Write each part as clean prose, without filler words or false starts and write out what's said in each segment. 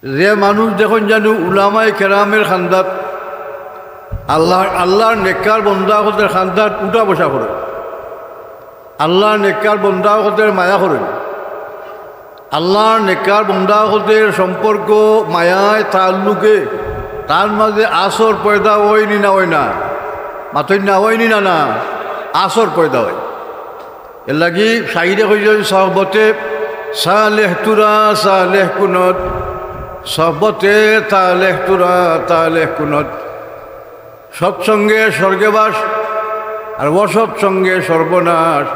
যে মানুষ দেখুন জানো উলামায়ে কেরামের খান্দাত আল্লাহর নেককার বন্দা হদের খান্দাত উঠা বসা করে, আল্লাহর নেককার বন্দা হদের মায়া করেন, আল্লাহর নেককার বন্দা হদের সম্পর্ক মায়ায় তাল্লুকে তার মাঝে আসর পয়দা হয়নি না হয় না, মাতই না হয়নি না না আসর পয়দা হয়। এর লাগি শাহিদে কইলেন সহবতে সালেহ তুরা সালেহ কুনত, সহবতে তালেহ তুরা তালেহ কুনত। সৎসঙ্গে স্বর্গবাস আর অসৎসঙ্গে সর্বনাশ।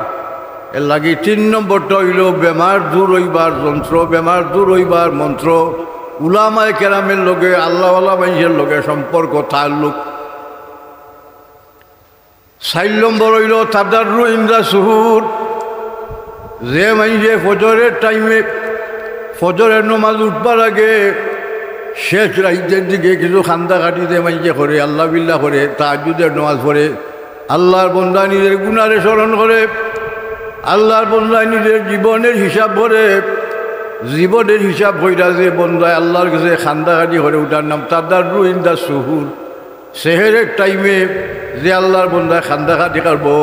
এর লাগি 3 নম্বরটা হইল বেমার দূর হইবার যন্ত্র, বেমার দূর হইবার মন্ত্র উলামায়ে কেরামের লগে আল্লাহওয়ালা মানুষের লগে সম্পর্ক তাল্লুক। 4 নম্বর হইল তাদাররু ইনদা সুহুর। যে মানুষে ফজরের টাইমে ফজরের নামাজ উঠবার আগে শেষ রাইতের দিকে কিছু খান্দা কাটি দিয়ে মানুষে করে, আল্লাহ বিল্লাহ করে, তাহাজ্জুদের নামাজ পড়ে, আল্লাহর বন্দা নিজের গুনারে স্মরণ করে, আল্লাহর বন্দা নিজের জীবনের হিসাব করে, জীবনের হিসাব হইরা যে বন্দায় আল্লাহর কাছে খান্দাকাটি করে ওটার নাম তাদাররু ইনদা সুহুর। সেহেরের টাইমে যে আল্লাহর বন্দায় খান্দাকাটি করবো,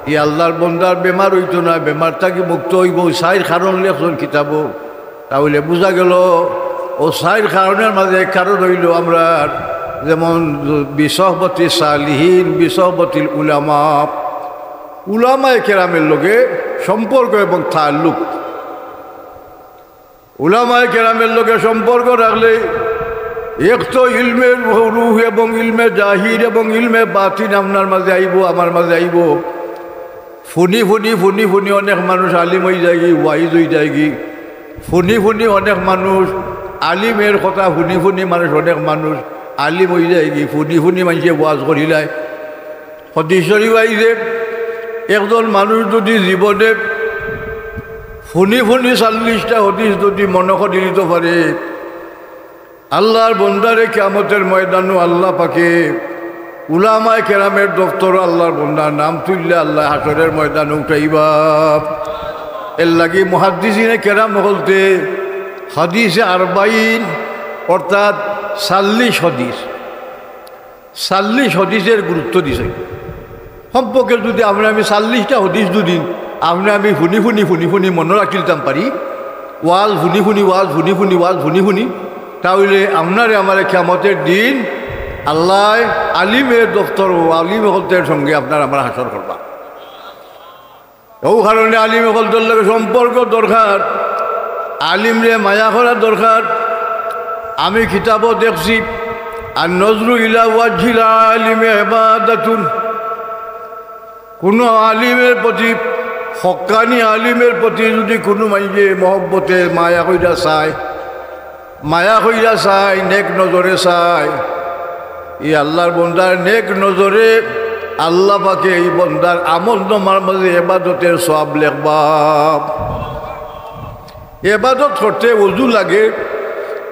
এই আল্লাহর বন্দার বেমার হইতো না, বেমার থাকি মুক্ত হইব। 4 কারণ লেখন কিতাব, তাহলে বোঝা গেল ও 4 কারণের মাঝে এক কারণ হইল আমরা যেমন বিসহবতি সালিহীন বিসহবতিল উলামা, উলামায়ে কেরামের লগে সম্পর্ক এবং তাল্লুক। উলামায়ে কেরামের লগে সম্পর্ক রাখলে এক তো ইলমে রুহ এবং ইলমে জাহির এবং ইলমে বাতিন আপনার মাঝে আইব, আমার মাঝে আইব। ফুনি ফুনি ফুনি ফুনি অনেক মানুষ আলিম হয়ে যায়গি, ওয়াইজ হয়ে যায়গি। ফুনি ফুনি অনেক মানুষ আলিমের কথা ফুনি ফুনি মানুষ অনেক মানুষ আলিম হয়ে যায়গি। ফুনি ফুনি মানুষে ওয়াজ করিলায়। হাদিস শরীফ আইছে একজন মানুষ যদি জীবনে ফুনি ফুনি 40টা হাদিস যদি মনে করে নিতে পারে, আল্লাহর বন্দারে কিয়ামতের ময়দানও আল্লাহ পাকে উলামায়ে কেরামের দফতর আল্লাহর বন্দার নাম তুললে আল্লাহ হাসরের ময়দানে উঠাইবা। এর লাগি মুহাদ্দিসিনে কেরাম বলতে হাদিসে 40 অর্থাৎ 40 হাদিস, 40 হাদিসের গুরুত্ব দিছে। সম্পর্কে যদি আমি 40টা হাদিস দুদিন আমি ফুনি ফুনি ফুনি ফুনি মনে রাখিতাম পারি, ওয়াজ ফুনি ফুনি ওয়াজ ফুনি ফুনি ওয়াজ ফুনি ফুনি, তাহলে আপনারে আমার কিয়ামতের দিন আল্লাহ আলিমের দফতর ও আলিম হলতের সঙ্গে আপনার আমার হাসর করবা। ও কারণে আলিম হলতের লগে সম্পর্ক দরকার, আলিমরে মায়া করার দরকার। আমি কিতাবও দেখছি আর নজরু ইলা ওয়াজহিল আলিমে ইবাদাতুন। কোনো আলিমের প্রতি, হক্কানি আলিমের প্রতি যদি কোনো মানুষে মহব্বতে মায়া কইরা চায়, মায়া কইরা চায়, নেক নজরে চায়, এই আল্লাহর বন্দার নেক নজরে আল্লাহ পাকে এই বন্দার আমল নামার মাঝে ইবাদতের সওয়াব লেখবা। ইবাদত করতে ওযু লাগে,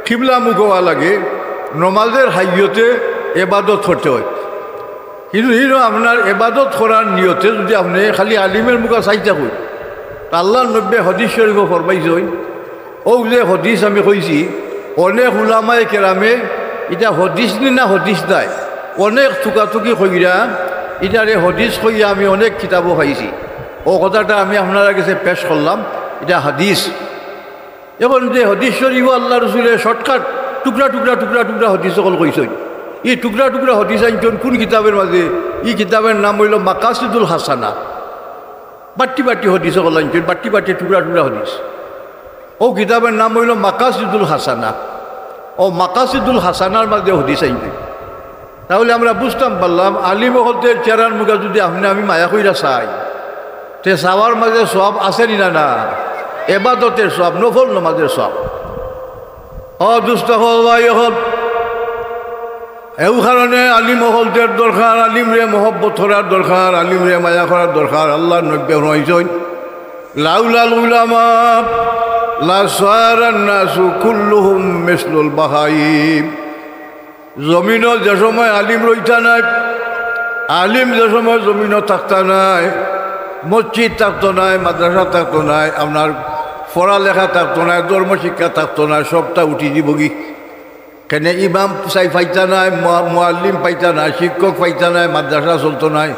কিবলা মুখ হওয়া লাগে, নমাজের হাইয়তে ইবাদত করতে হয়। কিন্তু আপনার ইবাদত করার নিয়তে যদি আপনি খালি আলিমের মুখা চাইতে কই, আল্লাহর নবী হাদিস শরীফ ফরমাইছে, ও যে হাদিস আমি কইছি অনেক উলামায়ে কেরামে এটা হদিস না হদিস নাই অনেক থুকাথুকি কইরা এটারে হদিস কইয়া আমি অনেক কিতাবও পাইছি। ও কথাটা আমি আপনারা কাছে পেশ করলাম, এটা হাদিস। এখন যে হদিস শরীফ আল্লাহ রসুলের শর্টকাট টুকরা টুকরা টুকরা টুকরা হদিস সকল কইছেন। এই টুকরা টুকরা হদিস আনছেন কোন কিতাবের মাঝে? এই কিতাবের নাম হইল মাকাসিদুল হাসানা। বাট্টি বাট্টি হদিস সকল আনছেন, বাট্টি বাট্টি টুকরা টুকরা হদিস। ও কিতাবের নাম হইল মাকাসিদুল হাসানা। ও মাকাসিদুল হাসানার মাঝে হদিস আনছেন। তাহলে আমরা বুঝতাম পারলাম আলিম হলতে চেরার মুখা যদি আমি মায়া কইরা চাই, তে চাওয়ার মাঝে সব আছে না না? এবাদতের সব, নফল নমাজের সব। দুস্থ হল ভাই হল এও কারণে আলিম হলতের দরকার, আলিমরে মহব্বত করার দরকার, আলিমরে মায়া করার দরকার। আল্লাহ নব্য হইছেন লাউলাল উলামা লা সারান নাসু কুল্লুহুম মিসলুল বাহাইম। জমিনও যে সময় আলিম রইতা নাই, আলিম যে সময় জমিনও থাকতা নাই, মসজিদ থাকতো নাই, মাদ্রাসা থাকতো নাই, আপনার পড়ালেখা থাকতো না, ধর্ম শিক্ষা থাকতো না, সবটা উঠি দিবগি। কেন ইমাম সাই পাইতা নাই, মুআল্লিম পাইতা নাই, শিক্ষক পাইতা নাই, মাদ্রাসা চলতো নাই।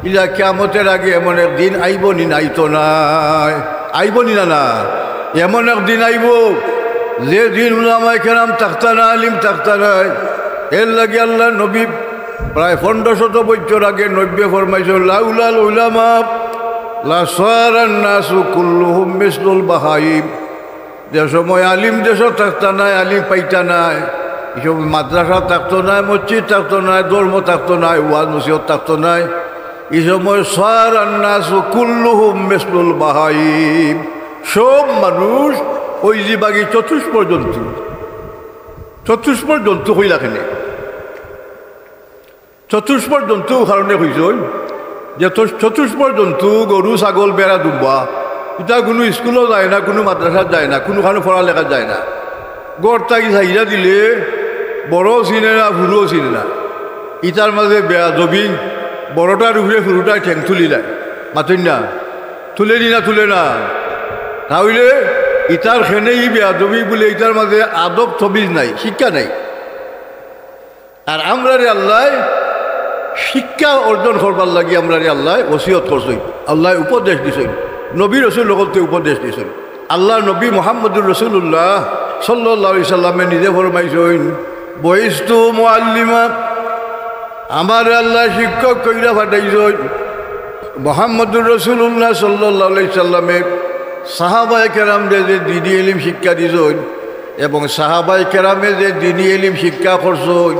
ইলা কিয়ামতের আগে এমন একদিন আইব নি নাইতো নাই, আইব নি না না, এমন একদিন আইব যে দিন উলামায়ে কেরাম থাকতা না, আলিম থাকতা নাই। এর লাগে আল্লাহ নবী প্রায় 1500 বছর আগে নব্বে ফরমাইছে, লাউলাল উলামা লাসারান নাসু কুল্লুহুম মিসলুল বাহাইম। যে সময় আলিম দেশ থাকতা নাই, আলিম পাইতা নাই, এসব মাদ্রাসা থাকতো নাই, মসজিদ থাকতো নাই, ধর্ম থাকতো নাই, ওয়াজ নসিহত থাকতো নাই। এই সময় সারান নাসু কুল্লুহুম মিসলুল বাহাইম, সব মানুষ ওই যে বাকি চতুষ্পর জন্তু, চতুষ্পর জন্তু হইলা কেনে? চতুষ্পর জন্তু কারণে হইল যে চতুষ্পর জন্তু গরু ছাগল বেড়া দুম্বা, এটা কোনো স্কুলও যায় না, কোনো মাদ্রাসা যায় না, কোনোখানে পড়ালেখা যায় না। গড় তাকি চাহিদা দিলে বড় চিনে না, ফুরুও চিনে না। ইটার মাঝে বেয়া জবি বড়টার উপরে ফুরুটায় ঠেং তুলি দেয়, মাতেন না, তুলে নি না, তুলে না। তাহলে ইটার খেনেই বেয়া জবি বলে ইটার মাঝে আদব তবিজ নাই, শিক্ষা নাই। আর আমরা রে আল্লাহ শিক্ষা অর্জন করবার লাগি আমরা রে আল্লাহ ওসিয়ত করছই, আল্লাহ উপদেশ দিছেন, নবী রসুল লগতে উপদেশ দিছেন। আল্লাহ নবী মুহাম্মদুর রসুল্লাহ সাল্লাল্লাহু আলাইহি সাল্লামে নিজে ফরমাইছেন, বইস্তু মুআল্লিমা, আমার আল্লাহ শিক্ষক কইরা পাঠাইছেন। মুহাম্মদুর রসুল্লাহ সাল্লাল্লাহু আলাইহি সাল্লামে সাহাবায়ে কেরামদের যে দ্বীনি ইলম শিক্ষা দিছেন এবং সাহাবায়ে কেরামে যে দ্বীনি ইলম শিক্ষা করছেন,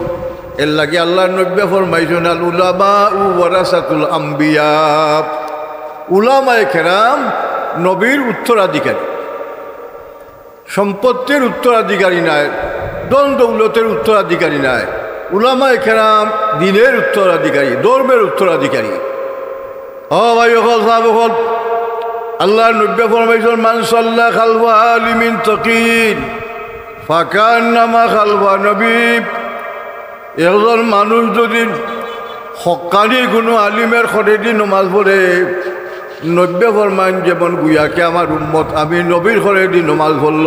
এর লাগে আল্লাহ নবী ফরমাইছেন, আল উলামা ওয়ারাসাতুল আম্বিয়া, উলামায়ে কেরাম নবীর উত্তরাধিকারী, সম্পত্তির উত্তরাধিকারী নাই, ধন দৌলতের উত্তরাধিকারী নাই। উলামায়ে কেরাম দ্বীনের উত্তরাধিকারী, ধর্মের উত্তরাধিকারী। ও ভাই হল সাহাব হল, আল্লাহ নবী ফরমাইছেন, মান সাল্লা খালফা আলিমিন তাকিন ফাকান্নামা খালফা নবী। একজন মানুষ যদি হক্কানি কোনো আলিমের খরেদি নমাজ পড়ে, নব্বে ফরমান যেমন গুয়াকে আমার উম্মত আমি নবীর খরেদি নমাজ পড়ল।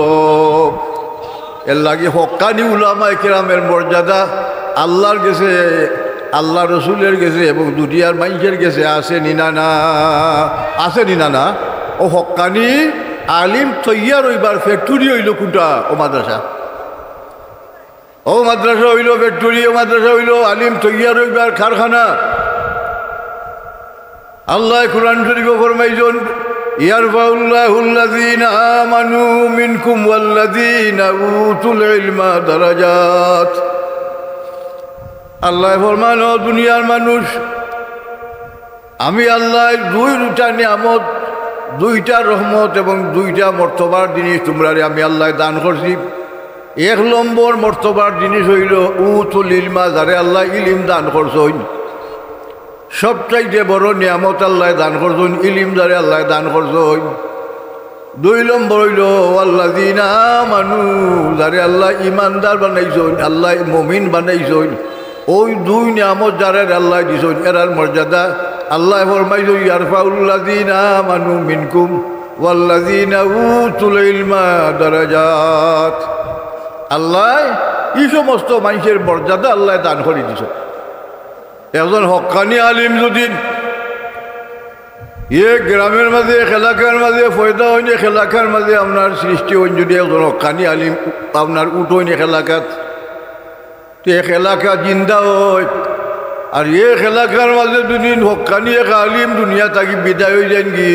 এর লাগে হক্কানি উলামায়ে কেরামের মর্যাদা আল্লাহর গেছে, আল্লাহ রসুলের গেছে এবং দুনিয়ার মানুষের গেছে, আছে নিনা না, আছে নিনা না। ও হক্কানি আলিম তৈয়ার হইবার ফ্যাক্টরি হইল কোনটা? ও মাদ্রাসা। ও মাদ্রাসা হইল ফ্যাক্টরি, ও মাদ্রাসা হইল আলিম তৈয়ার হইবার কারখানা। আল্লাহ কুরআন শরীফে ফরমাইছেন, ইয়ারফাউল্লাহুল্লাযীনা আমানু মিনকুম ওয়াল্লাযীনা উতুল ইলমা দারাজাত। আল্লাহ ফরমান, ও দুনিয়ার মানুষ, আমি আল্লাহ দুইটা নিয়ামত, দুইটা রহমত এবং দুইটা মর্তবার জিনিস তোমরা আমি আল্লাহ দান করছি। এক নম্বর মর্তবার জিনিস হইল উতুল ইলমা, যারে আল্লাহ ইলিম দান করছেন। সবচাইতে বড় নিয়ামত আল্লাহ দান করছেন ইলিম, যারে আল্লাহ দান করছেন। দুই নম্বর হইল ওয়াল্লাযীনা আমানু, যারে আল্লাহ ইমানদার বানাইছেন, আল্লাহ মুমিন বানাইছেন। ওই দুই নিয়ামত যারে আল্লাহ দিছেন, এরার মর্যাদা আল্লাহ ফরমাইছেন, ইয়ারফাউল্লাযীনা আমানু মিনকুম ওয়াল্লাযীনা উতুল ইলমা দারাজাত। আল্লাহ এই সমস্ত মানুষের মর্যাদা আল্লাহ দান করে দিছে। একজন হক্কানি আলিম যদি গ্রামের মাঝে এলাকার মাঝে ফয়দা হয়নি, এলাকার মাঝে আপনার সৃষ্টি হইন, যদি একজন হক্কানি আলিম আপনার উঠোইন এলাকাত, তো এক এলাকা জিন্দা হয়। আর এক এলাকার মাঝে দুদিন হক্কানি এক আলিম দুনিয়া থাকি বিদায় হয়ে যান গি,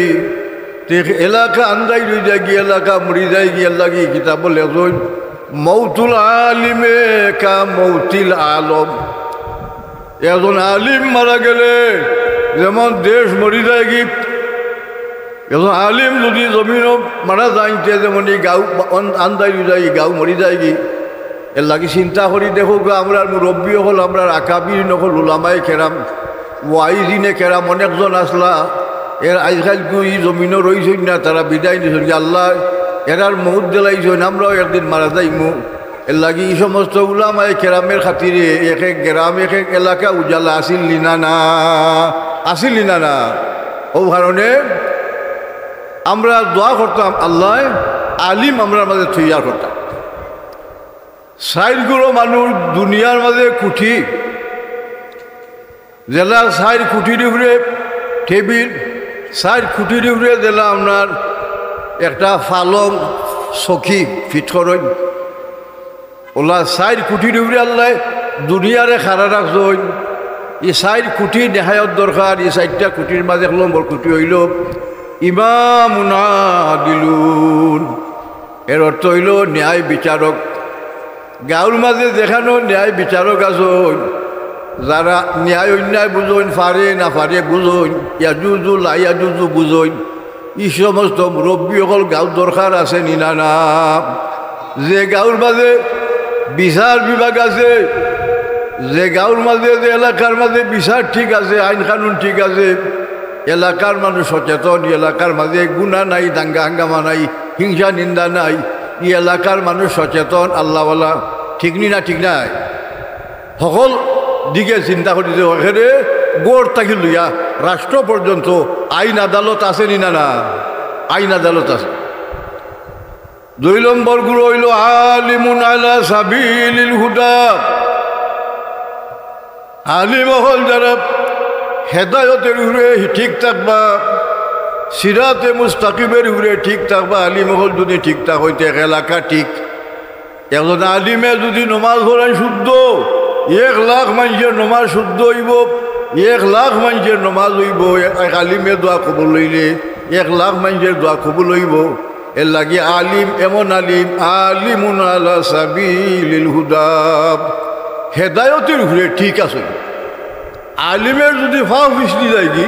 তো এলাকা আন্দাই হয়ে যায় গিয়ে, এলাকা মরি যায় গিয়ে লাগি। কিতাব লেখন, মৌতুল আলিমে কা মৌতিল আলম। একজন আলিম মারা গেলে যেমন দেশ মরি যায় গি, একজন আলিম যদি জমিনও মারা যাইতে যেমন এই গাঁও আন্দাই হয়ে যায়, গাঁও মরি যায় গি। এর লাগে চিন্তা করি দেখো, আমরা মুরব্বী হল, আমরা আকাবির নকল উলামায়ে কেরাম, ওয়াইজিনে কেরাম অনেকজন আসলা, এর আজকাল এই জমিনও রইছেন না, তারা বিদায় নিছেন। আল্লাহ এরার মৌত দিলাইছেন, আমরাও একদিন মারা যাইমু। এর লাগে এই সমস্ত উলামায়ে কেরামের খাতিরে এক এক গ্রাম, এক এক এলাকা উজালা আসিল লিনা না, আসিল লিনা না। ও কারণে আমরা দোয়া করতাম, আল্লাহ আলিম আমরা মাঝে তৈয়ার করতাম। সাইডগুলো মানুষ দুনিয়ার মাঝে কুঠি জেলা সাইড কুঠির উপরে টেবিল, সাইড কুঠির উপরে জেলা আপনার একটা ফালং চকি ফিট করেন। ওলা সাইড কুঠির উপরে আল্লাহ দুনিয়ারে খারা রাখছেন। এই সাইড কুঠি নেহায়ত দরকার। এই সাইডটা কুঠির মাঝে এক নম্বর কুঠি হইল ইমামুন আদিলুন, এর অর্থ হইল ন্যায় বিচারক। গাঁর মাঝে দেখানো ন্যায় বিচারক আছেন, যারা ন্যায় অন্যায় বুঝেন, ফারে না ফারে বুঝেন, ইয়াজুজু লাইয়াজুজু বুঝেন। এই সমস্ত মুরব্বী সকল গাঁও দরকার আছে নিনা না। যে গাঁর মাঝে বিচার বিভাগ আছে, যে গাঁর মাঝে যে এলাকার মাঝে বিচার ঠিক আছে, আইন কানুন ঠিক আছে, এলাকার মানুষ সচেতন, এলাকার মাঝে গুণা নাই, দাঙ্গা হাঙ্গামা নাই, হিংসা নিন্দা নাই, এই এলাকার মানুষ সচেতন আল্লাহওয়ালা, ঠিক নি না? ঠিক নাই? সকল দিকে চিন্তা করি যে ওখানে গড় থাকি লইয়া রাষ্ট্র পর্যন্ত আইন আদালত আছে নি না? না, আইন আদালত আছে। 2 নম্বর গুলো হইল আলিমুন আলা সাবিলিল হুদা, আলিম হল যারা হেদায়তের উপরে ঠিক থাকবা, সিরাতে মুস্তাকিমের উপরে ঠিক থাকবা। আলিম হল যদি ঠিকঠাক হইতে এলাকা ঠিক। একজন আলিমে যদি নমাজ পড়ায় শুদ্ধ, 1 লাখ মানুষের নমাজ শুদ্ধ হইব, 1 লাখ মানুষের নমাজ হইব। এক আলিমে দোয়া কবুল হইলে 1 লাখ মানুষের দোয়া কবুল হইব। এর লাগে আলিম এমন আলিম, আলিমুন আলা সাবিলিল হুদা, হেদায়তের উপরে ঠিক আছে। আলিমের যদি ফাও ফিসলি যায় কি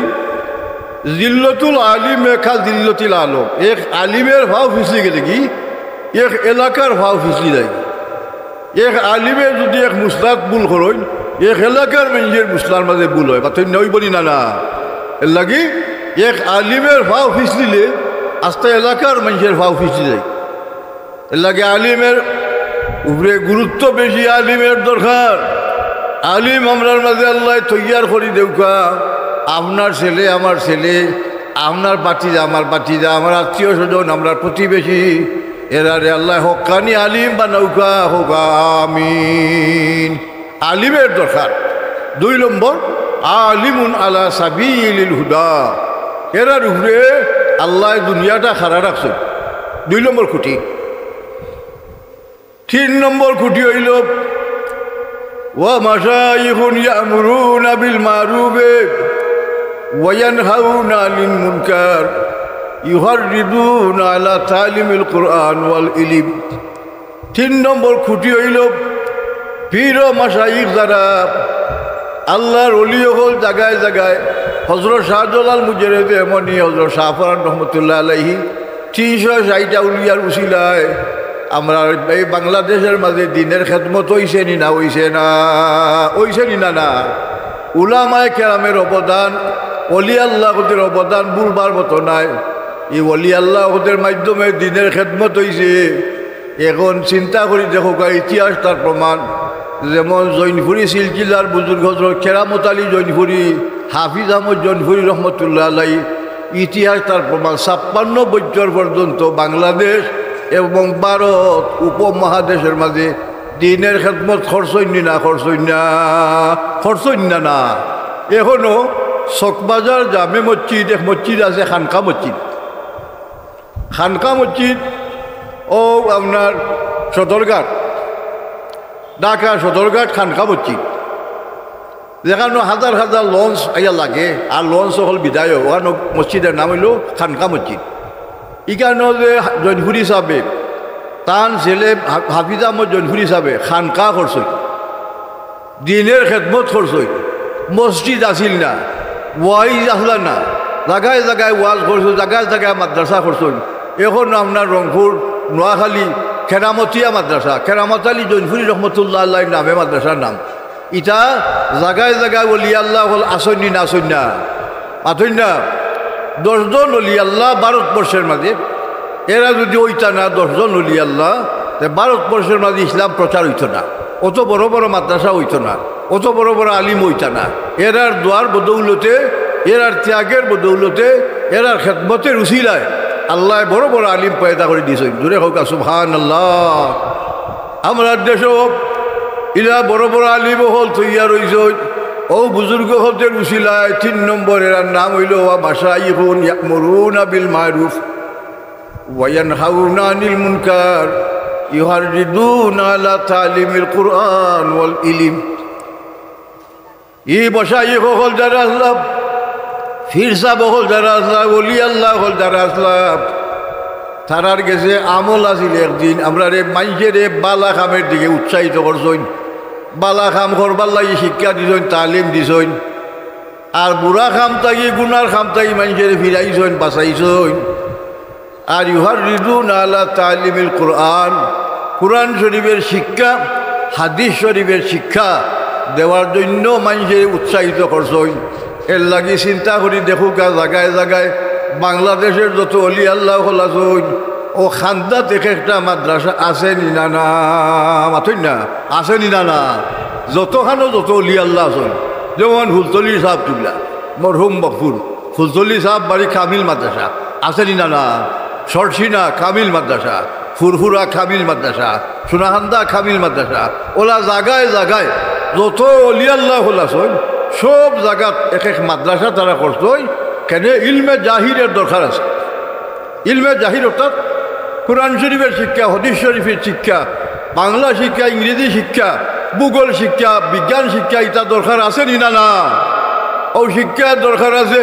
জিল্লতুল আলিম একা জিল্লতুল আলম, এক আলিমের ভাও ফিসলি গেলে কি এক এলাকার ভাও ফিসলি যায়। এক আলিমের যদি এক মুসলাত ভুল করেন, এক এলাকার মানুষের মুসলার মাঝে ভুল হয়, বা তৈন্য হইব না। না, এর লাগি এক আলিমের ভাও ফিসলিলে আস্তে এলাকার মানুষের ভাও ফিসলি যায়। এর লাগে আলিমের উপরে গুরুত্ব বেশি, আলিমের দরকার। আলিম আমরার মাঝে আল্লাহ তৈয়ার করি দেউকা। আপনার ছেলে, আমার ছেলে, আপনার বাতিজা, আমার বাতিজা, আমার আত্মীয় স্বজন, আমরা প্রতিবেশী, এরারে আল্লাহ হক্কানি আলিম বা নৌকা হোক, আমিন। আলিমের দরকার। 2 নম্বর আলিমুন আলা সাবিলিল হুদা, এরার উপরে আল্লাহ দুনিয়াটা খাড়া রাখছে। 2 নম্বর খুঁটি। 3 নম্বর খুঁটি হইল ওয়া মাশাইখুন ইয়ামুরুনা বিল মারুফ ওয়া ইয়ানহাউনা আনিল মুনকার ইউহাররিদুনা আলা তালিমিল কুরআন ওয়াল ইলম। 3 নম্বর খুঁটি হইল পীর ও মাশাইখ যারা আল্লাহর ওলি হল জায়গায় জায়গায়। হযরত শাহজালাল মুজাহিদ এমনি, হযরত শাহফরান রহমতুল্লাহ আলাইহি 360টা উলিয়ার উসিলায় আমরা এই বাংলাদেশের মাঝে দিনের খেদমত হইছে নি না? হইছে না? হইছে নি না? না। উলামায়ে কেরামের অবদান, ওলি আল্লাহদের অবদান ভুলবার মতো নাই। এই ওলি আল্লাহদের মাধ্যমে দিনের খেদমত হইছে। এখন চিন্তা করি দেখো, ইতিহাস তার প্রমাণ। যেমন জৈনপুরি সিলসিলার বুজুর্গ হযরত কেরামত আলী জৈনপুরি, হাফিজ আহমদ জৈনপুরি রহমতুল্লাহ আলাই, ইতিহাস তার প্রমাণ। 56 বছর পর্যন্ত বাংলাদেশ এবং ভারত উপমহাদেশের মাঝে দিনের খেদমত খরচইনি না? খরচইন না। এখনো চকবাজার জামে মসজিদ, এক মসজিদ আছে খানকা মসজিদ। খানকা মসজিদ ও আপনার সদরঘাট, ঢাকা সদরঘাট খানকা মসজিদ, যেখানে হাজার হাজার লঞ্চ আইয়া লাগে। আর লঞ্চ হল বিদায়, ওখানে মসজিদের নাম হইল খানকা মসজিদ। ইকানো যে জৈনপুরি সাহেব তান ছেলে হাফিজ আহমদ জৈনপুরি সাহেব খানকা করছই, দিনের খেদমত করছই। মসজিদ আসিল না, ওয়াইজ আসলা না, জায়গায় জায়গায় ওয়াজ করছো, জায়গায় জায়গায় মাদ্রাসা করছই। এখন আপনার রংপুর, নোয়াখালী কেরামতিয়া মাদ্রাসা, কেরামত আলী জৈনপুরি রহমতুল্লাহ আল্লাহ নামে মাদ্রাসার নাম। ইটা জায়গায় জায়গায় ওলি আল্লাহ হল আসন্নি না? আসন না? আতই না? 10 জন অলি আল্লাহ ভারতবর্ষের মাঝে, এরা যদি ওইটা না 10 জন অলি আল্লাহ, ভারতবর্ষের মাঝে ইসলাম প্রচার হইত না। অত বড় বড় মাদ্রাসা হইত না, অত বড় বড় আলিম হইত না। এরার দোয়ার বদৌলতে, এরার ত্যাগের বদৌলতে, এরার খেদমতের উসিলায় আল্লাহ বড় বড় আলিম পয়দা করে দিয়েছেন, জোরে হোক সুবহানাল্লাহ। আমরা দেশও ইলা বড় বড় আলিম হল তৈয়া রইছেন, ও বুজুর্গ হলদের উসিলায় 3 নম্বরের নাম হইল মাশাইখুন ইয়ামুরুনা বিল মারুফ ওয়া ইয়ানহাউনা আনিল মুনকার ইউহাররিদুনা আলা তালিমিল কুরআন ওয়াল ইলম। ই মাশাইখ হল যারা আল্লাহ, ফির সাহেব হল যারা আল্লাহ, ওলি আল্লাহ হল যারা আল্লাহ, তারার গেছে আমল আছিল একদিন আমরা রে মাইজের বালা খামের দিকে উৎসাহিত করছেন, বালা খাম করবার লাগি শিক্ষা দিছেন, তালিম দিছেন। আর বুড়া খাম থাকি গুনার খাম থাকি মানুষের ফিরাইছেন, বাঁচাইছেন। আর ইউহাররিদুনা আলা তালিমিল কুরআন, কুরআন শরীফের শিক্ষা, হাদিস শরীফের শিক্ষা দেওয়ার জন্য মানুষের উৎসাহিত করছেন। এর লাগি চিন্তা করি দেখুক জায়গায় জায়গায় বাংলাদেশের যত অলি আল্লাহ হল আছেন, ও খান্দা থেকে একটা মাদ্রাসা আছে নি না? না মাথই না, আছে নি না? যতখানো যত অলি আল্লাহ আছেন, যেমন ফুলতলি সাহেব তুল্লা মরহুম বকফুর ফুলতলি সাহেব বাড়ি কামিল মাদ্রাসা আছে নি না? সরসিনা কামিল মাদ্রাসা, ফুরফুরা কামিল মাদ্রাসা, সোনাহান্দা কামিল মাদ্রাসা, ওলা জায়গায় জায়গায় যত অলি আল্লাহ হল আছেন সব জায়গাত এক এক মাদ্রাসা তারা করছেন। কেন? ইলমে জাহিরের দরকার আছে। ইলমে জাহির অর্থাৎ কোরআন শরীফের শিক্ষা, হাদিস শরীফের শিক্ষা, বাংলা শিক্ষা, ইংরেজি শিক্ষা, ভূগোল শিক্ষা, বিজ্ঞান শিক্ষা, এটা দরকার আছে নি না? ও শিক্ষার দরকার আছে।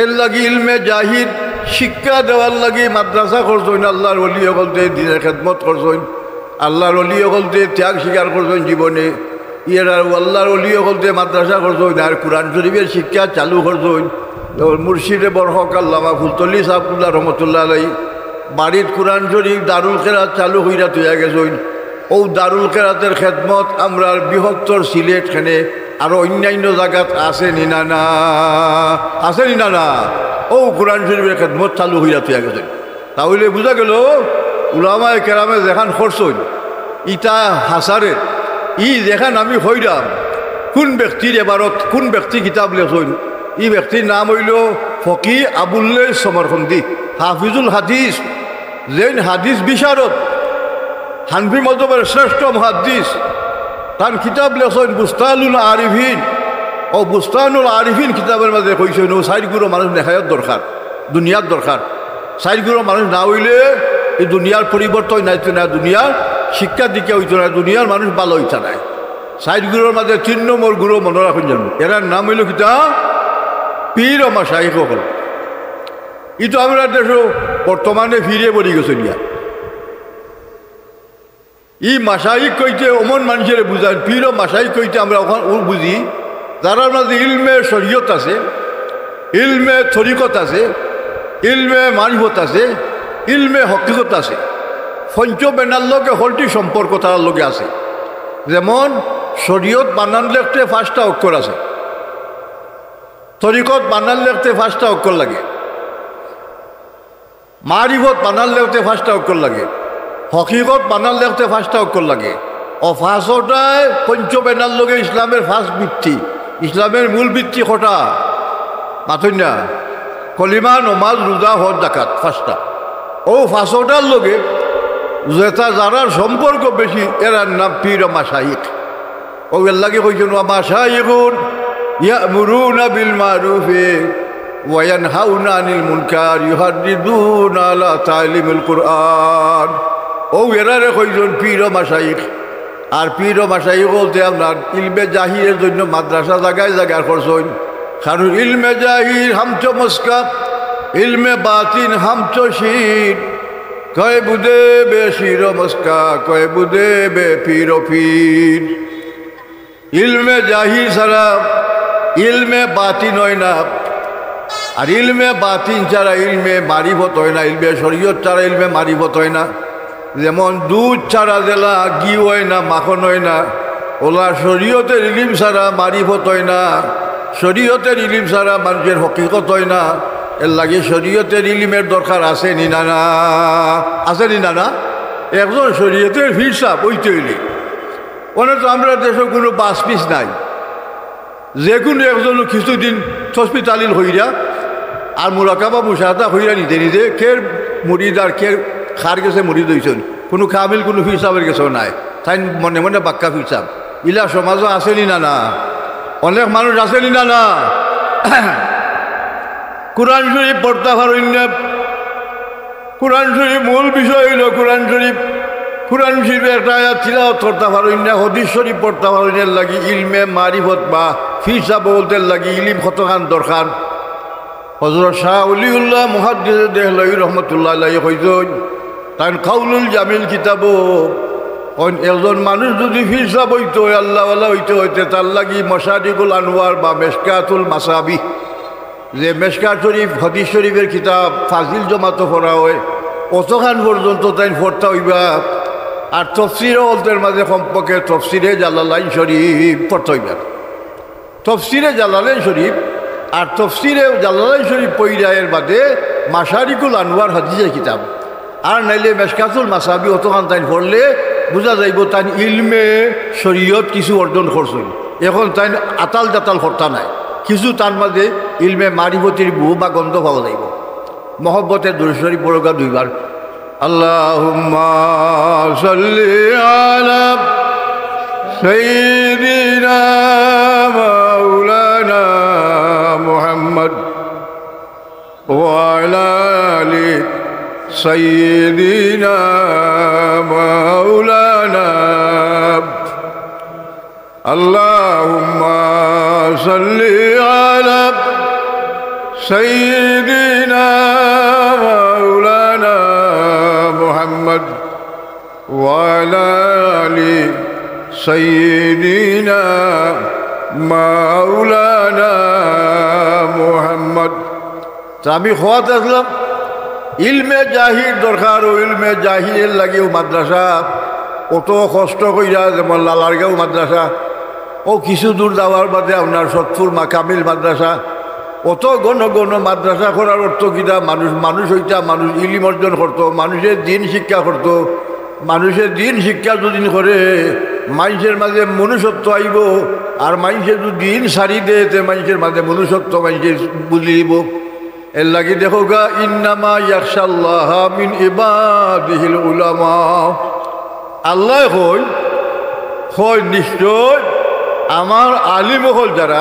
এর লাগি ইলমে জাহির শিক্ষা দেওয়ার লাগি মাদ্রাসা করছেন। আল্লাহর ওলি হলতে দিনের খেদমত করছেন, আল্লাহর ওলি হলতে ত্যাগ স্বীকার করছেন জীবনে। আর আল্লাহর ওলি হলতে মাদ্রাসা করছেন আর কোরআন শরীফের শিক্ষা চালু করছেন। মুর্শিদে বরহক আল্লামা ফুলতলি সাহেবুল্লাহ রহমতুল্লাহ আলাই বাড়ির কোরআন শরীফ দারুল কেরাত চালু হইয়া তুইয়া গেছেন। ও দারুল কেরাতের খেদমত আমরা বৃহত্তর সিলেট খানে আরো অন্যান্য জায়গাত আছে নি না? আছে নি না? ও কোরআন শরীফের খেদমত চালু হইয়া তুইয়া গেছেন। তাহলে বোঝা গেল উলামায়ে কেরামে যেখান করছেন ইটা হাসারে ই যেখান আমি হইলাম কোন ব্যক্তির এবারত কোন ব্যক্তি কিতাব লেখছেন, এই ব্যক্তির নাম হইল ফকি আবুল্লে সমরখন্দি, হাফিজুল হাদিস, যেন হাদিস বিশারদ, হানফি মযহাবের শ্রেষ্ঠ মুহাদ্দিস। তার কিতাব লেখছেন বুস্তানুল আরিফিন। ও বুস্তানুল আরিফিন কিতাবের মাঝে কইছেন ও 4 গুরু মানুষ নেখায়ত দরকার, দুনিয়ার দরকার। 4 গুরু মানুষ না হইলে এই দুনিয়ার পরিবর্তন নাইতো না, দুনিয়ার শিক্ষার দিকে হইতো না, দুনিয়ার মানুষ ভালো হইতা নাই। 4 গুরুর মাঝে 3 নম্বর গুরু মনে রাখুন জানো, এরার নাম হইল কিতা পীর ও মাশাইখ হল। ইতো আমরা দেশো বর্তমানে ফিরে পড়ি গেছে নিয়া। ই মাশাইখ কইতে অমন মানুষের বুঝায়, পীর ও মাশাইখ কইতে আমরা ওখানে বুঝি যারা মাঝে ইলমে শরীয়ত আছে, ইলমে তরিকত আছে, ইলমে মারিফত আছে, ইলমে হকিকত আছে। পঞ্চবেনার লগে হলটি সম্পর্ক তার লগে আছে। যেমন শরীয়ত বানান লেখতে 5টা অক্ষর আছে, তরিকত বানান লেখতে 5টা অক্ষর লাগে, মারিফত বানান লেখতে 5টা অক্ষর লাগে, হকিকত বানান লেখতে 5টা অক্ষর লাগে। ও 5টায় পঞ্চবেনার লগে ইসলামের 1st ভিত্তি, ইসলামের মূল ভিত্তি কটা মাথুন না? কলিমা, নমাজ, রোজা, হজ, যাকাত, 5টা। ও 5টার লগে যেটা যারার সম্পর্ক বেশি এরার নাম পীর ও মাশাইখ। ও এর লাগে কইছেন মাশাইখুন ইয়ামুরুনা বিল মারুফি ওয়া ইয়ানহাউনা আনিল মুনকার ইউহাররিদুনা আলা তালিমিল কুরআন। ও এরারে কইছেন পীর ও মাশাইখ। আর পীর ও মাশাইখ বলতে আপনার ইলমে জাহিরের জন্য মাদ্রাসা জায়গায় জায়গায় করছেন। কারণ ইলমে জাহির হামচো মস্কা, ইলমে বাতিন হামচো শির, কয় বুদে বে শির মস্কা, কয় বুদে বে পীর ও পীর। ইলমে জাহির ছাড়া ইলমে বাতিন হয় না, আর ইলমে বাতিন ছাড়া ইলমে মারিফত হয় না, ইলমে শরীয়ত ছাড়া ইলমে মারিফত হয় না। যেমন দুধ ছাড়া জেলা ঘি হয় না, মাখন হয় না, ওলা শরীয়তের ইলিম ছাড়া মারিফত হয় না, শরীয়তের ইলিম ছাড়া মানুষের হকিকত হয় না। এর লাগে শরীয়তের ইলিমের দরকার আছে নি না? আছে নি না? একজন শরীয়তের হিসাব ওইতে হইলে ওনে তো আমরা দেশে কোনো বাস পিস নাই। যে কোনো একজন কিছুদিন হসপিটালিল হইয়া আর মুরাকাবা মুশাহাদা হইয়া নিজে নিজে কের মুরিদ আর কের খার গেছে মুরিদ হইছেন, কোনো কামিল কোনো ফিরসাবের গেছেও নাই, তাই মনে মনে বাক্কা ফিরসাব। ইলা সমাজও আসেনি না না, অনেক মানুষ আসেনি না না। কোরআন শরীফ পড়তে পারেন না। কোরআন শরীফ মূল বিষয় হইল কোরআন শরীফ। কোরআন শরীফে একটা আয়াত তিলাওয়াত করতে পারেন না, হাদিস শরীফ পড়তে পারেন লাগি ইলমে মারিফত বা ফিরসাব বলতে লাগি ইলিম কতখান দরকার। হযরত শাহ ওলিউল্লাহ মুহাদ্দিস দেহলভী রহমতুল্লাহ আলাইহি কইছেন, তাই কাউলুল জামিল কিতাব একজন মানুষ যদি ফিরসাব হইতো আল্লাহওয়ালা হইতে হইতে তার লাগি মশারিকুল আনওয়ার বা মেশকাতুল মাসাবি, যে মেশকাত শরীফ হাদিস শরীফের কিতাব ফাজিল জমাতো পড়া হয় অতখান পর্যন্ত তাই পড়তে হইবা। আর তফসিরে অলতের মাঝে কমপক্ষে তফসিরে জালালাইন শরীফ পড়তে হইবা। তফসিরে জালালাইন শরীফ আর তফসিরে জালালাইন শরীফ পইরায়ের বাদে মাশারিকুল আনওয়ার হাদিসের কিতাব আর নাইলে মেশকাতুল মাসাবি অতখান তাই পড়লে বোঝা যাইব তাই ইলমে শরীয়ত কিছু অর্জন করছেন। এখন তাই আতাল জাতাল কর্তা নাই, কিছু তার মাঝে ইলমে মারিফতির বহু বা গন্ধ পাওয়া যাইব। মহব্বতে দুরূদ শরীফ পড়া দুইবার। আল্লাহুম্মা সাল্লি আলা সাইয়্যিদিনা মাওলানা মুহাম্মদ ওয়া আলা আলি সাইয়্যিদিনা মাওলানা। আল্লাহুম্মা সাল্লি আলা সাইয়্যিদিনা মাওলানা মুহাম্মদ ওয়া আলা আলি সাইয়্যিদিনা মাওলানা মুহাম্মদ। তা আমি খোয়াতে আসলাম ইলমে জাহির দরকার। ও ইলমে জাহিরের লাগেও মাদ্রাসা অত কষ্ট কইরা, যেমন লালারগাঁও মাদ্রাসা ও কিছু দূর যাওয়ার বাদে আপনার সৎপুর মাকামিল মাদ্রাসা, অত গণ গণ মাদ্রাসা করার অর্থ কিনা মানুষ হইতা মানুষ ইলিম অর্জন করতো, মানুষের দিন শিক্ষা করতো। মানুষের দিন শিক্ষা যদি করে মানুষের মাঝে মনুষ্যত্ব আইব, আর মানুষের যদি দিন সারি দেতে মানুষের মাঝে মনুষ্যত্ব মানুষের বুঝিব। এর লাগি দেখো গা ইন্নামা ইয়াখশাল্লাহ মিন ইবাদিহিল উলামা। আল্লাহ কই নিশ্চয় আমার আলিম হল যারা,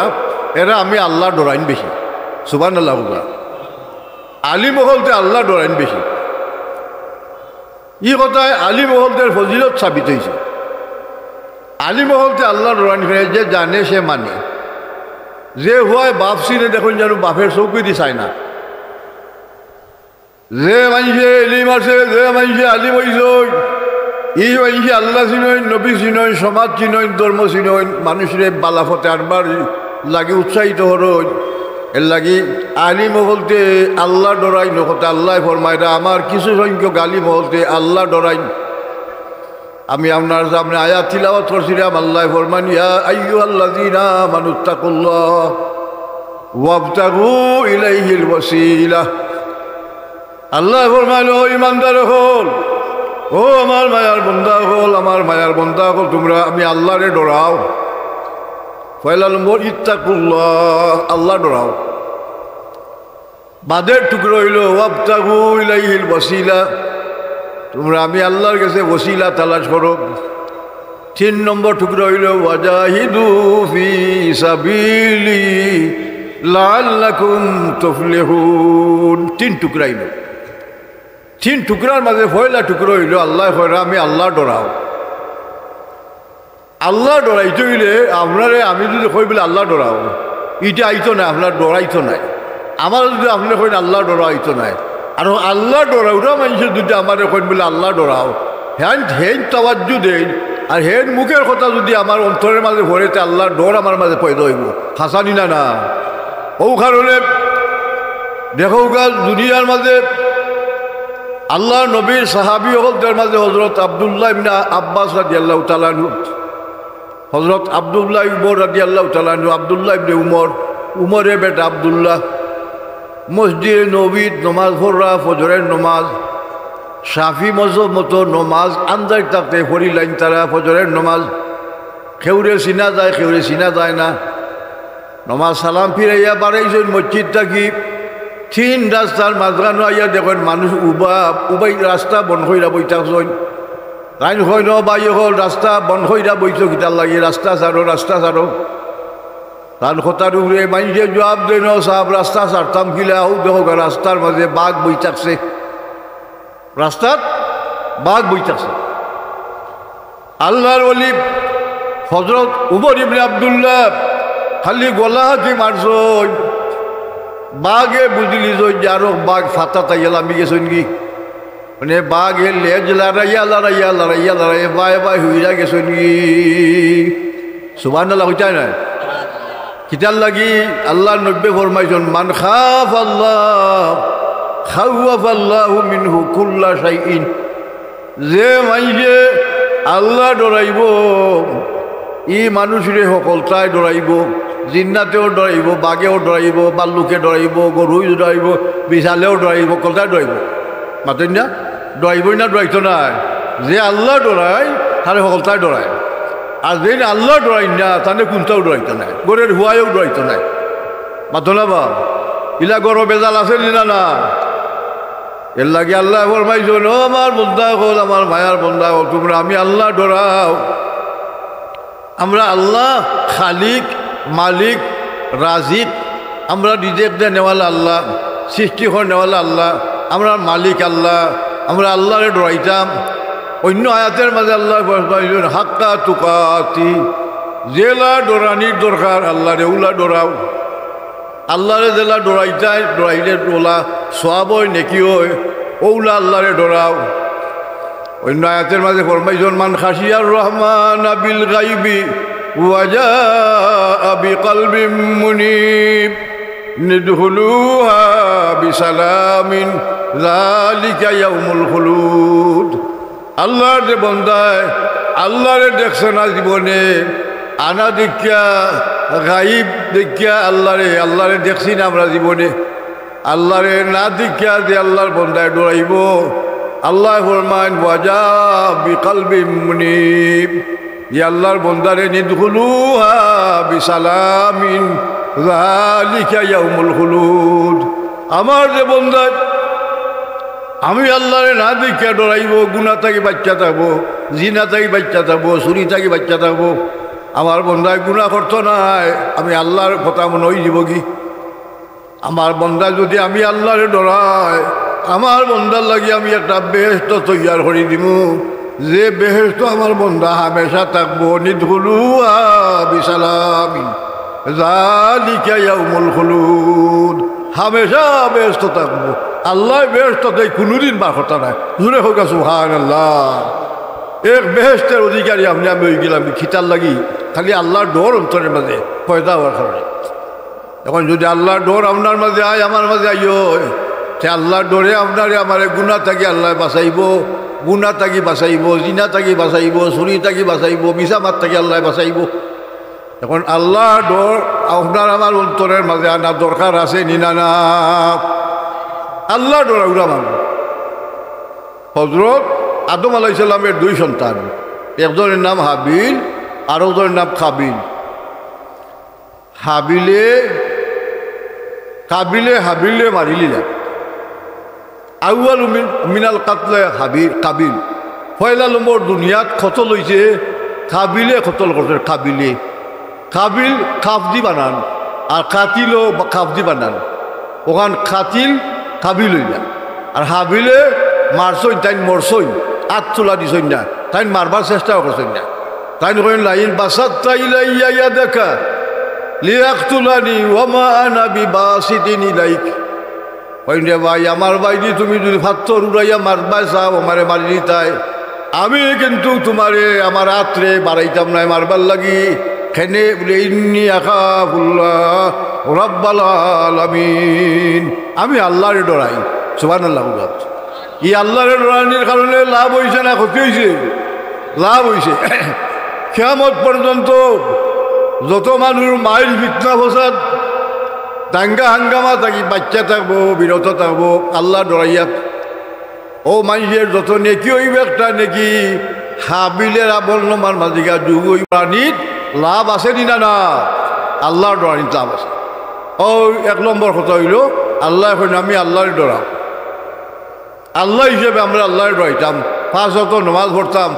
এরা আমি আল্লাহ ডরাইন বেশি। সুবহানাল্লাহ। আলিম হলতে আল্লাহ ডরাইন বেশি। ই কথায় আলিম হলদের ফজিলত সাবিত হয়েছে। আলিম হলতে আল্লাহ ডরাইন যে জানে সে মানে, যে হয় বাপ সিনে দেখুন যেন বাপের চৌকি দি চায় না, যে মানুষে এলিম আছে, যে মানুষে আলিম হইছে, এই মানুষে আল্লাহ চিনই, নবী চিনই, সমাজ চিনই, ধর্ম চিনই, মানুষের বালাফতে আনবার লাগি উৎসাহিত হরই। এর লাগি আলিম বলতে আল্লাহ ডরাই নকতে আল্লাহ ফরমাইরা আমার কিছু সংখ্যক আলিম বলতে আল্লাহ ডরাই। আমি আপনার সামনে আয়াত তিলাওয়াত করছিলাম। আল্লাহ ফরমান ইয়া আইয়ুহাল্লাযীনা আমানুত্তাকুল্লাহ ওয়াবতাগু ইলাইহিল ওয়াসিলা। আল্লাহ ফরমান ও ইমানদার হল, ও আমার মায়ার বন্দা হল, আমার মায়ার বন্দা হল, তোমরা আমি আল্লাহরে ডরাও। পয়লা নম্বর ইত্তাকুল্লাহ, আল্লাহ ডরাও। বাদের টুকরো হইল ওয়াবতাগু ইলাইহিল ওয়াসিলা, তোমরা আমি আল্লাহর কাছে ওসিলা তালাশ করো। 3 নম্বর টুকরো হইল ওয়াজাহিদু ফি সাবিলি লাআল্লাকুম তুফলিহুন। 3 টুকরা হইল। 3 টুকরার মাঝে পয়লা টুকরো হইল আল্লাহ কইরা আমি আল্লাহ ডরাও। আল্লাহ ডরাইতে হইলে আপনারে আমি যদি কই বলে আল্লাহ ডরাও, এটা আইতো না, আপনার ডরাইতো নাই। আমার যদি আপনি কইন আল্লাহ ডরাইতো নাই, আর আল্লাহ ডরাওরা মানুষের যদি আমার কইন বলে আল্লাহ ডরাও, হেন তাওয়াজ্জু দেন আর হেন মুখের কথা যদি আমার অন্তরের মাঝে ভরেতে আল্লাহ ডর আমার মাঝে পয়দা হইব। হাসানি না না ও কারণে দেখো গা দুনিয়ার মাঝে আল্লাহ নবীর সাহাবি হলদের মাঝে হজরত আব্দুল্লাহ ইবনে আব্বাস রাদিয়াল্লাহু তাআলা আনহু, হজরত আব্দুল্লাহ উমর রাদিয়াল্লাহু তাআলা আনহু, আব্দুল্লাহ ইবনে উমর, উমরের বেটা আব্দুল্লাহ মসজিদে নবীর নমাজ পড়া, ফজরের নমাজ, শাফি মজহব মতো নমাজ আন্দাজ থাকতে পড়িলেন তারা ফজরের নমাজ। খেউরে চিনা যায়, খেউরে চিনা যায় না। নমাজ সালাম ফিরাইয়া বাড়াইছেন মসজিদ থাকি, তিন রাস্তার মাঝখানো আইয়া দেখেন মানুষ উবাই রাস্তা বন্ধ হইয়া বইতাছেন তাই হয় ন বাই হল রাস্তা বন্ধ হইয়া বইছ কিতার লাগে রাস্তা ছাড়ো তার কথার উপরে মানুষের জবাব দেন সাহেব রাস্তা ছাড়তাম কিলা হোক দেখো রাস্তার মাঝে বাঘ বই থাকছে রাস্তার বাঘ বই থাকছে আল্লাহর ওলি হযরত উমর ইবনে আব্দুল্লাহ খালি গলা হাতি মারছ বাঘে বুঝলি যে আরো বাঘ ফাতা তাইয়াল আমি গেছেন কি মানে বাঘে লেজ লড়াইয়া বাই হুইরা গেছেন কি সুবহানাল্লাহ হইতাই না কিতার লাগি আল্লাহ নব্বে ফরমাইছেন মান খাফ আল্লাহ খাওয়াফ আল্লাহু মিনহু কুল্লা শাইইন যে মাইজে আল্লাহ ডরাইব ই মানুষরে সকলটাই ডরাইব জিন্নাতেও ডরাইব বাঘেও ডরাইব বাল্লুকে ডরাইব গরুই ডরাইব বিশালেও ডরাইব কলটাই ডরাইব মাতেন না ডরাইবই না ডরাইতো নাই যে আল্লাহ ডরায় তাহলে সকলটাই ডরায় আর যে আল্লাহ ডরাই না তাহলে কোনটাও ডরাইতো নাই গরের হুয়াইও ডরাইতো নাই মাতো না বা ইলা গর বেজাল আছে না না এর লাগে আল্লাহ ফরমাইছেন ও আমার বন্দা হল আমার মায়ার বন্দা হল তোমরা আমি আল্লাহ ডরাও আমরা আল্লাহ খালিক মালিক রাজিক আমরা রিজেক্ট নেওয়ালা আল্লাহ সৃষ্টি করে নেওয়ালা আল্লাহ আমরা মালিক আল্লাহ আমরা আল্লাহরে ডরাইতাম অন্য আয়াতের মাঝে আল্লাহ ফরমাইছেন হাক্কা তুকাতি জেলা ডরানির দরকার আল্লাহরে উলা ডরাও আল্লাহরে জেলা ডরাইলে ডোলা সোয়াব হয় নেকি হয় ওলা আল্লাহরে ডরাও অন্য আয়াতের মাঝে ফরমাইছেন মান খাশিয়ার রহমান বিল গাইবি ওয়াজা বিকলবিন মুনিব নিদখুলুহা বিসালামিন যালিকা ইয়াউমুল খুলুদ আল্লাহর যে বন্দায় আল্লাহরে দেখছে না জীবনে আনা দেখিয়া গাইব দেখিয়া আল্লাহরে দেখছি না আমরা জীবনে আল্লাহরে না দেখিয়া যে আল্লাহর বন্দায় ডরাইব আল্লাহ ফরমান ওয়াজা বিকলবিন মুনিব ই আল্লাহর বন্দারে নিদখুলুহা বিসালামিন যালিকা ইয়াউমুল খুলুদ আমার যে বন্দা আমি আল্লাহরে না দেখিয়া ডরাইব গুনাহ থাকি বাচ্চা থাকবো জিনা থাকি বাচ্চা থাকবো চুরি থাকি বাচ্চা থাকবো আমার বন্দায় গুনাহ করতো নাই আমি আল্লাহর কথা মনে হয়ে যাব কি আমার বন্দা যদি আমি আল্লাহরে ডরাই আমার বন্দার লাগি আমি একটা বেহেশত তৈয়ার করে দিব যে বেহেশত আমার বন্দা হামেশা থাকবো নিদখুলুহা বিসালামিন যালিকা ইয়াউমুল খুলুদ হামেশা বেহেশত থাকবো আল্লাহ বেহেশত তাই কোনোদিন বার কথা নাই জোরে হোক সুবহানাল্লাহ এক বেহেশতের অধিকারী আমি হয়ে গেলাম খিতার লাগি খালি আল্লাহর ডর অন্তরের মাঝে পয়দা হওয়ার কারণে এখন যদি আল্লাহর ডর আপনার মাঝে আয় আমার মাঝে আইও সে আল্লাহর ডরে আপনারে আমারে গুনাহ থাকি আল্লাহ বাঁচাইব গুনাহ থাকি বাঁচাইব জিনা থাকি বাঁচাইব চুরি থাকি বাঁচাইব মিছা মাত থাকি আল্লাহ বাঁচাইব এখন আল্লাহর ডর আপনার আমার অন্তরের মাঝে আনা দরকার আছে নিনা না আল্লাহর ডর ওরা মানুষ হযরত আদম আলাইহিস সালামের দুই সন্তান একজনের নাম হাবিল আর একজনের নাম কাবিল হাবিলে মারিলিলা আউয়াল মিনাল কাতলে কাবিল পয়লা নম্বর দুনিয়াত কতল হয়েছে কাবিলে কতল করছে কাবিল কাফদি বানান আর কাতিলও কাফদি বানান ওখান কাতিল কাবিল হইলা আর হাবিলে মারছই তাই মরছই আট তোলা দিছই না তাই মারবার চেষ্টাও করছই না তাই কইন লাইন বাসাত ইলাইয়া দেখা লিয়াকতুলানি ওয়ামা আনা বিবাসিতিন ইলাইক কইন রে ভাই আমার বাইদি তুমি যদি ফাত্তর উড়াইয়া মারবাই চাও আমারে মারি দিতাই আমি কিন্তু তোমারে আমার আত্রে বাড়াইতাম না মারবার লাগি খেনে বলে ইন্নি আখাফুল্লাহ রাব্বাল আলামিন আমি আল্লাহরে ডরাই সুবহানাল্লাহ ই আল্লাহরে ডরানির কারণে লাভ হয়েছে না ক্ষতি হয়েছে লাভ হয়েছে কিয়ামত পর্যন্ত যত মানুষ মাইল ফিতনা ফসাদ দাঙ্গা হাঙ্গামা থাকি বাচ্চা থাকবো বিরত থাকবো আল্লাহ ডরাইয়া ও মানুষের যত নেকি হইবে একটা নেকি হাবিলের আবর্ণমার মাঝিকা যুগ ওই প্রাণীর লাভ আছে নি না না আল্লাহর ডরানির লাভ আছে ও এক নম্বর কথা হইল আল্লাহ এখন আমি আল্লাহর ডরাম। আল্লাহ হিসেবে আমরা আল্লাহর ডরাইতাম, 5 ওয়াক্ত নামাজ পড়তাম,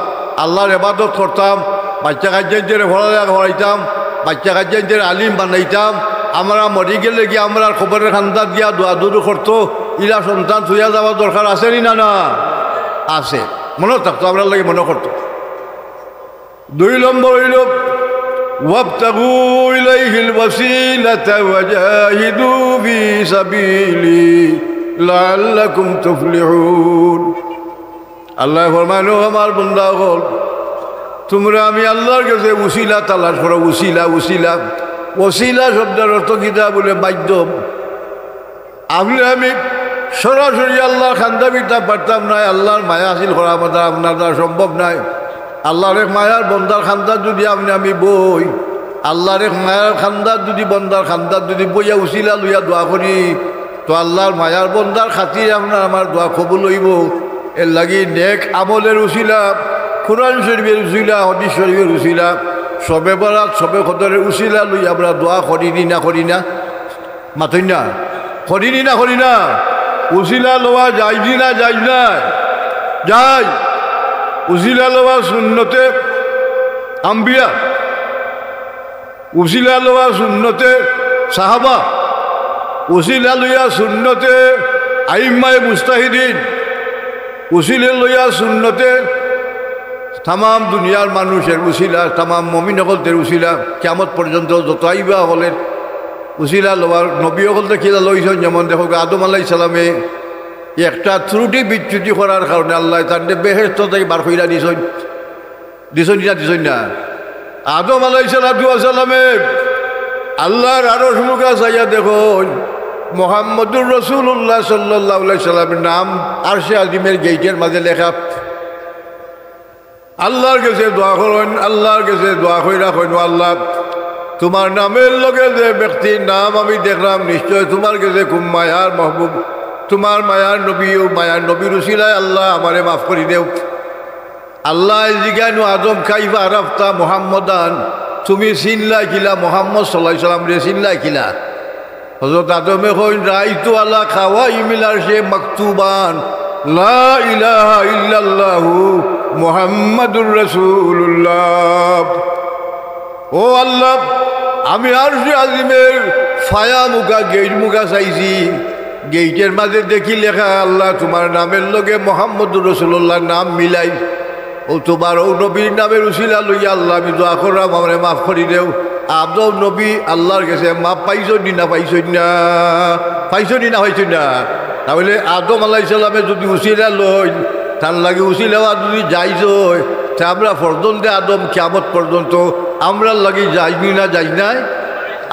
আল্লাহর ইবাদত করতাম, বাচ্চা কাচ্চাদের পড়ালেখা করাইতাম, বাচ্চা কাচ্চাদের আলিম বানাইতাম। আমরা মরি গেলে কি আমরা খবরের খান্দা দিয়া দোয়া দুরু করতো, ইলা সন্তান থুইয়া যাওয়ার দরকার আছে নি? না না আছে, মনে থাকতো, আমরা লাগে মনে করতো। 2 নম্বর হইল ওয়াবতাগু ইলাইহিল ওয়াসিলাতা ওয়াজাহিদু ফি সাবিলি লাআল্লাকুম তুফলিহুন। আল্লাহ ফরমানো, আমার বান্দা হল তোমরা আমি আল্লাহর কাছে উসিলা তালাশ করো। উসিলা উসিলা ওসিলা শব্দের অর্থ কিতা বলে মাধ্যম। আমি সরাসরি আল্লাহর খান্দা বিতা পারতাম না, আল্লাহর মায়া হাসিল করা আমাদের আপনার দ্বারা সম্ভব নাই। আল্লাহর এক মায়ার বন্দার খান্দার যদি আমি বই, আল্লাহর এক মায়ার খান্দার যদি বন্দার খান্দার যদি বইয়া উসিলা লইয়া দোয়া করি, তো আল্লাহর মায়ার বন্দার খাতির আপনার আমার দোয়া কবুল হইব। এর লাগি নেক আমলের উসিলা, কুরআন শরীফের উসিলা, হাদিস শরীফের উসিলা, সবে বরাত সবে কদরের উসিলা লই আমরা দোয়া করিনি না করি না? মাতই না, করিনি না করি না? উসিলা লওয়া যাইনি না যাই না? যাই। উসিলা লওয়া সুন্নতে আম্বিয়া, উসিলা লওয়া সুন্নতে সাহাবা, উসিলা লইয়া সুন্নতে আইম্মায়ে মুজতাহিদিন, উসিলা লইয়া সুন্নতে তাম দুনিয়ার মানুষের উসিলা, তাম মুমিন হকলদের উসিলা, কিয়ামত পর্যন্ত যত আইবা হলেন উসিলা লওয়ার। নবী হকলতে কিলা লইছেন, যেমন দেখো আদম আলাইহিস সালামে একটা ত্রুটি বিচ্যুতি করার কারণে আল্লাহ তার বেহেশত থেকে বার কইরা দিছেন না? আদম আলাইহিস সালামে আল্লাহর আরশ মুখা চাইয়া দেখুন মুহাম্মদুর রাসূলুল্লাহ সাল্লাল্লাহু আলাইহি সাল্লামের নাম আরশে আজিমের গেইটের মাঝে লেখা। আল্লাহর কাছে দোয়া করেন, আল্লাহর কাছে দোয়া করে রাখেন, আল্লাহ তোমার নামের লগে যে ব্যক্তির নাম আমি দেখলাম নিশ্চয় তোমার কাছে খুব মায়ার মাহবুব, তোমার মায়ার নবী, মায়ার নবীর উসিলায় আল্লাহ আমারে মাফ করি দেও। আল্লাহ জিজ্ঞানু আদম কাইফা আরাফতা মুহাম্মদান, তুমি চিনলাই কিলা মুহাম্মদ সাল্লাল্লাহু আলাইহি সাল্লাম রে চিনলাই কিলা? হযরত আদমে কইন রাইতু আলা খাওয়াই মিলার সে মাকতুবান লা ইলাহা ইল্লাল্লাহু মুহাম্মাদুর রাসূলুল্লাহ। ও আল্লাহ, আমি আরশে আজিমের ফায়া মুখা গেইট মুখা চাইছি, গেইটের মাঝে দেখি লেখা আল্লাহ তোমার নামের লগে মুহাম্মদুর রাসূলুল্লাহর নাম মিলাই। ও তোমার ও নবীর নামের উসিলা লইয়া আল্লাহ আমি দোয়া করলাম আমারে মাফ করি দেও। আদম নবী আল্লাহর কাছে মাফ পাইছেন না পাইছেন না? পাইছেন না পাইছেন না? তাহলে আদম আলাইহিস সালামে যদি উসিলা লই, তার লাগে উসিলা যদি যাইজ হয়, তা আমরা ফরজন দে আদম কিয়ামত পর্যন্ত আমরা লাগে যাইনি না যাই নাই?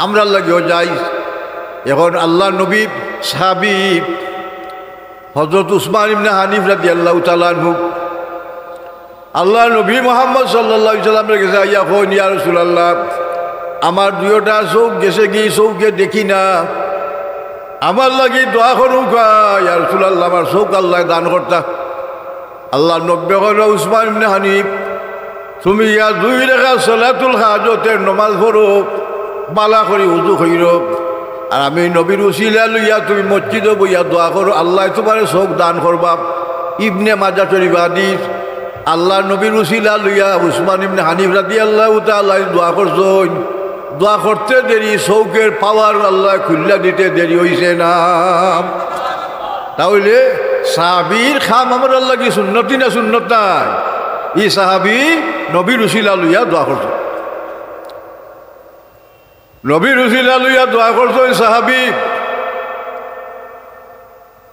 আমরা লাগেও যাই। এখন আল্লাহ নবী সাহাবী হযরত উসমান ইবনে হানিফ রাদিয়াল্লাহু তাআলা আনহু আল্লাহ নবী মুহাম্মদ সাল্লাল্লাহু আলাইহি সাল্লামের কাছে আইয়া কইন, ইয়া রাসূলুল্লাহ আমার 2টা চোখ গেছে কি, চোখে দেখি না, আমার লাগি দোয়া করুক। ইয়া রাসূলুল্লাহ আমার চোখ আল্লাহ দান করতা। আল্লাহ নবী কইল, উসমান ইবনে হানিফ তুমি ইয়া 2 রাকাত সালাতুল হাজতের নামাজ পড়ো, বালা করে উযু কইর, আর আমি নবীর উসিলা লইয়া তুমি মসজিদে বইয়া দোয়া করো, আল্লাহ তোমার চোখ দান করবা। ইবনে মাজাহ শরীফ হাদিস। আল্লাহ নবীর উসিলা লইয়া উসমান ইবনে হানিফ রাদিয়াল্লাহু তাআলা দোয়া করছেন। দোয়া করতে দেরি চৌকের পাওয়ার আল্লাহ খুল্লা দিতে দেরি হইছে না। তাহলে সাহাবীর খাম আমার আল্লাহ কি সুন্নতি না সুন্নত নাই? এই সাহাবী নবীর উসিলা লইয়া দোয়া করছে, নবীর উসিলা লইয়া দোয়া করছেন সাহাবী।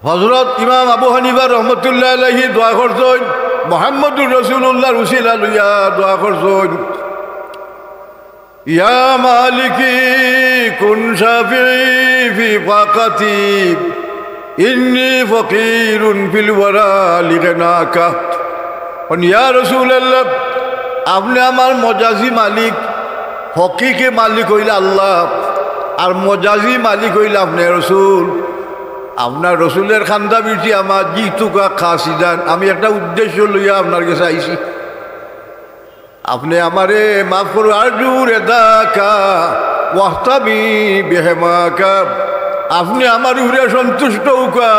হযরত ইমাম আবু হানিফা রহমতুল্লাহ আলাইহি দোয়া করছেন, মুহাম্মদুর রাসূলুল্লাহর উসিলা লইয়া দোয়া করছেন, ইয়া মালিকি কুন শাফিঈ ফি ফাকাতি ইন্নী ফাকিরুন ফিল ওয়ারা লিগনাকা। ইয়া রাসূলুল্লাহ আপনি আমার মজাজি মালিক, হকিকে মালিক হইলে আল্লাহ, আর মজাজি মালিক হইলে আপনি রসুল। আপনার রসুলের খান্দা বিটি আমার জিতুকা খাসি যান, আমি একটা উদ্দেশ্য লইয়া আপনার কাছে আইছি, আপনি আমারে মাফ করো। আরজু রেদাকা ওয়াহতামি বিহিমাকা আপনি আমার উরে সন্তুষ্ট হউকা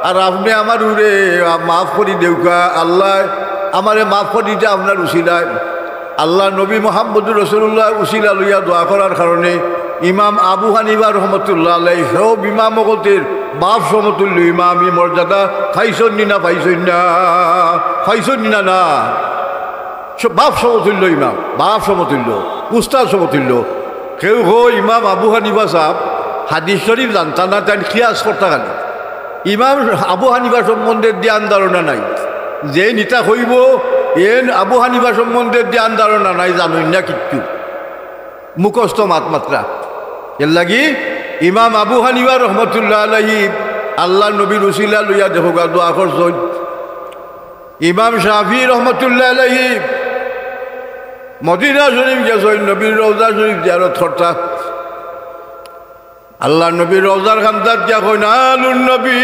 আর আপনি আমার উরে মাফ করি দেউকা। আল্লাহ আমারে মাফ করি যে আপনার উসিলায় আল্লাহ নবী মুহাম্মদুর রাসূলুল্লাহ উসিলা লইয়া দোয়া করার কারণে ইমাম আবু হানিফা রহমতুল্লাহ আলাইহি সব ইমামগতের বাপ সমতুল্য ইমামি মর্যাদা খাইছন না পাইছন না খাইছন না না বাপ সমতুল্য ইমাম বাপ সমতুল্য উস্তাদ সমতুল্য। কেউ ইমাম আবু হানিফা সাহেব হাদিস শরীফ জানতা না তাই খিয়াস করতে গেল ইমাম আবু হানিফা সম্বন্ধে জ্ঞান ধারণা নাই যে নিতা হইব আবু হানিফা সম্বন্ধে জ্ঞান ধারণা নাই জানুন না কিচ্ছু মুখস্থ মাত্রা। এর লাগি ইমাম আবু হানিফা রহমতুল্লাহ আলাইহি আল্লাহ নবীর উসিলা লইয়া দেখোগা দোয়া করছেন। ইমাম শাফি রহমতুল্লাহ আলাইহি মদিনা শরীফ গেছেন নবীর রওজা শরীফ জিয়ারত করতা। আল্লাহ নবীর রওজার খান্দাত গিয়া কইন আলুন নবী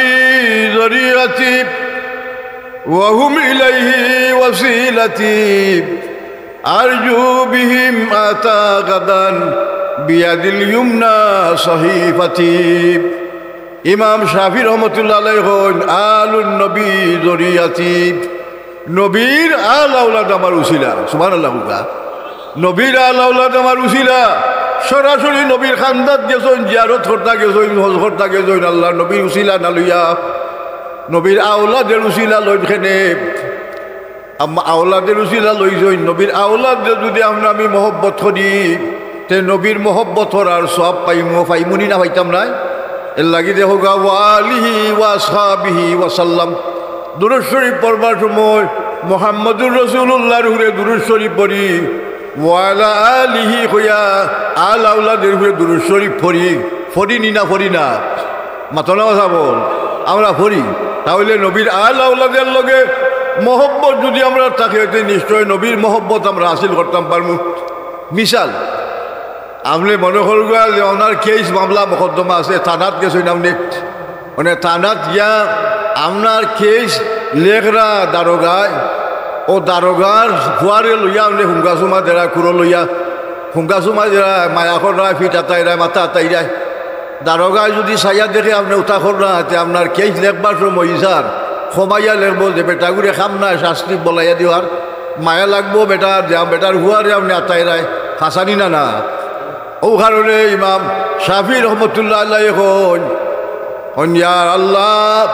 জরিয়াতি ওয়া হুম ইলাইহি ওয়াসিলাতি আরজু বিহিম আতা গাদান বিয়াদিল ইউমনা সহিফাতি। ইমাম শাফি রহমতুল্লাহ আলাইহি কইন আলুন নবী জরিয়াতি নবীর আল আওলাদ আমার উসিলা। সুবহানাল্লাহ। নবীর আল আওলাদ আমার উসিলা সরাসরি নবীর খান্দাত গেছেন জিয়ারত করতে গেছেন হজ করতে গেছেন আল্লাহ নবীর উসিলা না লইয়া নবীর আওলাদের উসিলা লইখানে আওলাদের উসিলা লইছেন। নবীর আওলাদের যদি আমরা আমি মহব্বত করি তে নবীর মহব্বত করার সব পাইমুনি না পাইতাম নাই। এর লাগি দেখো গা ওয়ালিহি ওয়াসহাবিহি ওয়াসাল্লাম দুরূদ শরীফ পড়বার সময় মুহাম্মদুর রাসূলুল্লাহর উপরে দুরূদ শরীফ পড়ি ওয়ালা আলিহি কইয়া আল আওলাদের উপরে দুরূদ শরীফ পড়ি না পড়ি না মাতনা কথা বল আমরা পড়ি তাহলে নবীর আল আওলাদের লগে মহব্বত যদি আমরা থাকে নিশ্চয় নবীর মহব্বত আমরা হাসিল করতাম পারবো। মিশাল আপনি মনে করবা যে ওনার কেস মামলা মোকদ্দমা আছে থানাত গেছেন আপনি মানে থানাত গিয়া আপনার কেস লেখরা দারোগায় ও দারোগার ফুয়ারে লইয়া আপনি হুঙ্গাসুমা দেরা কুড়ো লইয়া হুঙ্গাসুমা দেরা মায়াখর রায় ফিট আতাইরায় মাথা আতাইরায় দারোগায় যদি সাইয়া দেখে আপনি উঠাখর না হাতে আপনার কেস লেখবার সময় ইসার ক্ষমাইয়া লেখবো যে বেটাগুড়ে খাম না শাস্তি বলাইয়া দিওয়ার মায়া লাগবো বেটা বেটার হুয়ারে আপনি আতাইরায় হাসানি না না। ও কারণে ইমাম শাফি রহমতুল্লাহ আলাইহি কইন ইয়া আল্লাহ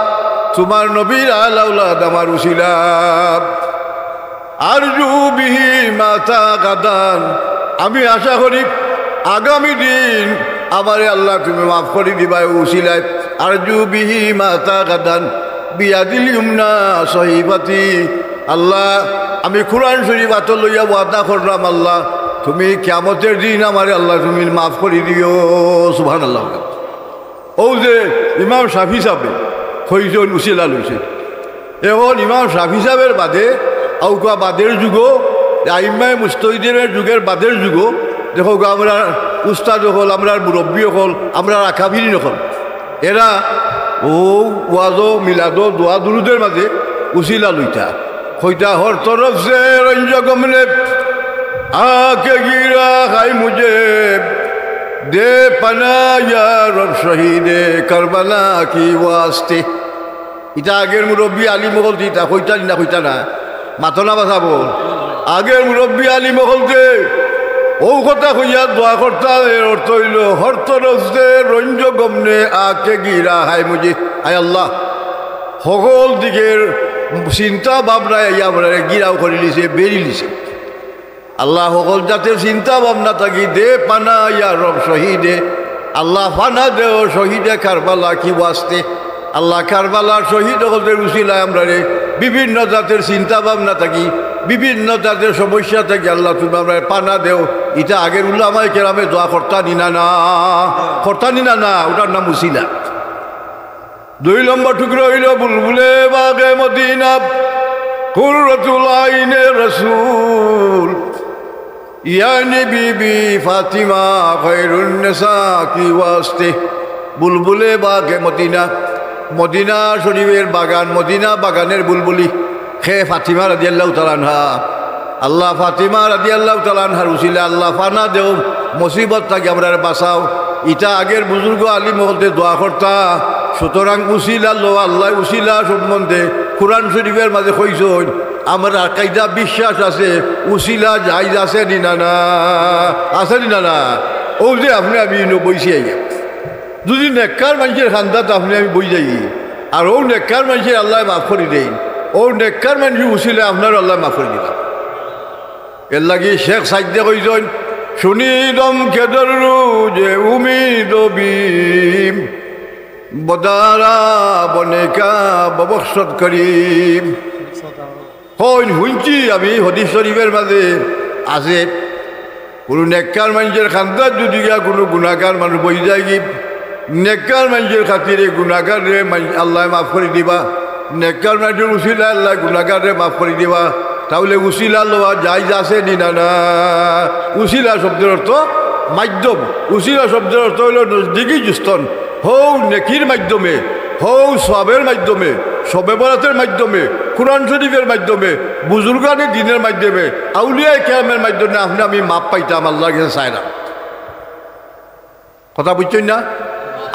তোমার নবীর আল আওলাদ আমার উসিলা আরজু বিহি মাতা গাদান আমি আশা করি আগামী দিন আমারে আল্লাহ তুমি মাফ করে দিবা উসিলায় আরজু বিহি মাতা গাদান বিয়াদিল ইউমনা সহিফাতি। আল্লাহ আমি কুরআন শরীফ হাতে লইয়া ওয়াদা করলাম আল্লাহ তুমি কিয়ামতের দিন আমারে আল্লাহ তুমি মাফ করে দিও। সুবহানাল্লাহ। ও যে ইমাম শাফি সাহেব কইজন উসিলা লইছে এখন ইমাম শাফি সাহেবের বাদে আউকা বাদের যুগও আইম্মায়ে মুজতাহিদের যুগের বাদের যুগও দেখো আমরা উস্তাদ হল আমরা মুরব্বী হল আমরা আকাবিরিন হল এরা ও ওয়াজো মিলাদো দোয়া দুরুদের মাঝে উসিলা লইতা কইতা হর তরফ সে রঞ্জ গমনে আকে গিরা খাই মুঝে দে পানা ইয়া রব শহীদে কারবালা কি ওয়াস্তে। ইটা আগের মুরব্বী আলী মহল দিতা কইতা না কইতা না মাথনা বাসা বল আগের মুরব্বী আলী মহল দে ও কথা কইয়া দোয়া করতা এর অর্থ হইল হর তরফ সে রঞ্জ গমনে আকে গিরা হাই মুঝে আয় আল্লাহ সকল দিকের চিন্তা ভাবনা আমরা গিরাও করে লিছে বেরি লিছে আল্লাহ সকল জাতের চিন্তা ভাবনা থাকি দে পানা ইয়া রব শহীদে আল্লাহ ফানা দেও শহীদে কারবালা কি ওয়াস্তে। আল্লাহ কারবালার শহীদ হকলদের উসিলায় আমরা বিভিন্ন জাতের চিন্তা ভাবনা থাকি বিভিন্ন জাতের সমস্যা থাকি আল্লাহ তুমি আমরা পানা দেও। এটা আগের উলামায়ে কেরামে দোয়া করতা নিনা না ওটার নাম উসিলা। 2 নম্বর টুকরো হইল বুলবুলে বাগে মদিনা কুররাতুল আইনে রাসূল ইয়ানি বিবি ফাতিমা খায়রুন নিসা কি ওয়াস্তে। বুলবুলে বাগে মদিনা মদিনা শরীফের বাগান মদিনা বাগানের বুলবুলি খে ফাতিমা রাদিয়াল্লাহু তাআলা আনহা আল্লাহ ফাতিমা রাদিয়াল্লাহু তাআলা আনহার উসিলা আল্লাহ ফানা দেও মুসিবত থেকে আমরা বাঁচাও ইটা আগের বুজুর্গ আলী মহলতে দোয়া করতা। সুতরাং উসিলা লো, আল্লাহ উসিলা সম্বন্ধে কোরআন শরীফের মাঝে কইছেন। আমার কায়দা বিশ্বাস আছে উসিলা জায়েজ আছে নি না না, আছে নি না না। ও যে আপনি আমি বইছি আইয়া যদি নেককার মানুষের খান্দাত আপনি আমি বই যাই, আর ও নেককার মানুষের আল্লাহ মাফ করে দেন, ও নেককার মানুষ উসিলে আপনার আল্লাহ মাফ করে দিলাম। এর লাগি শেখ সাইদে কইছেন শুনিদম কেদর যে উমিদ বিম বদারা বনেকা ববসত করিম। হইন হুইনছি আমি হদিস শরীফের মাঝে আছে কোনো নেককার মানুষের খান্দাত যদি কোনো গুণাগার মানুষ বই যায় কি নেককার মানুষের খাতিরে গুণাগার রে আল্লাহ মাফ করে দিবা, নেককার মানুষের উসিলা আল্লাহ গুণাগার রে মাফ করে দিবা। তাহলে উসিলা লওয়া জায়েজ আছে নি না না। উসিলা শব্দের অর্থ মাধ্যম, উসিলা শব্দের অর্থ হইল নজদিকি জুস্তন। হৌ নেকির মাধ্যমে, হৌ সবের মাধ্যমে, শবে বরাতের মাধ্যমে, কোরআন শরীফের মাধ্যমে, বুজুর্গানি দিনের মাধ্যমে, আউলিয়া কেরামের মাধ্যমে আপনি আমি মাপ পাইতাম আল্লাহর কাছে চাইলাম। কথা বুঝছেন না?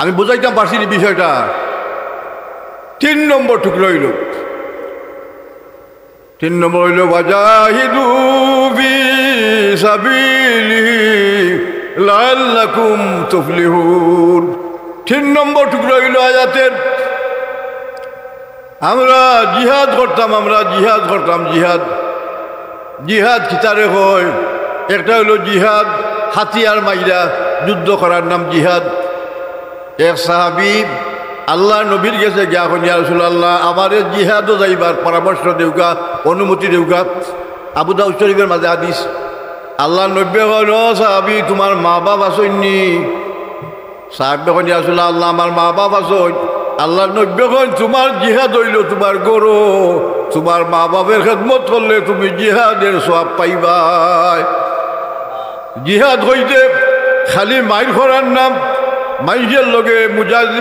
আমি বুঝাইতাম পারছি বিষয়টা। 3 নম্বর টুকরো হইল, 3 নম্বর হইল ওয়াজাহিদু ফি সাবিলিহি লাআল্লাকুম তুফলিহুন। 3 নম্বর টুকরো হইল আয়াতের আমরা জিহাদ করতাম, আমরা জিহাদ করতাম। জিহাদ জিহাদ কিতারে হয়, একটা হইল জিহাদ হাতিয়ার মাইরা যুদ্ধ করার নাম জিহাদ। এক সাহাবী আল্লাহ নবীর গেছে গিয়া এখন ইয়া রাসূলুল্লাহ আমারে জিহাদও যাইবার পরামর্শ দেউকা, অনুমতি দেউকা। আবু দাউদ শরীফের মাঝে হাদিস। আল্লাহ নবী কইল সাহাবী তোমার মা বাপ আসেননি? সাহাবী কইল ইয়া রাসূলুল্লাহ আল্লাহ আমার মা বাপ আসেন। আল্লাহ নবী কইল তোমার জিহাদ হইল তোমার গরো, তোমার মা বাপের খেদমত করলে তুমি জিহাদের সওয়াব পাইবা। জিহাদ হইতে খালি মাইর করার নাম, মানুষের লগে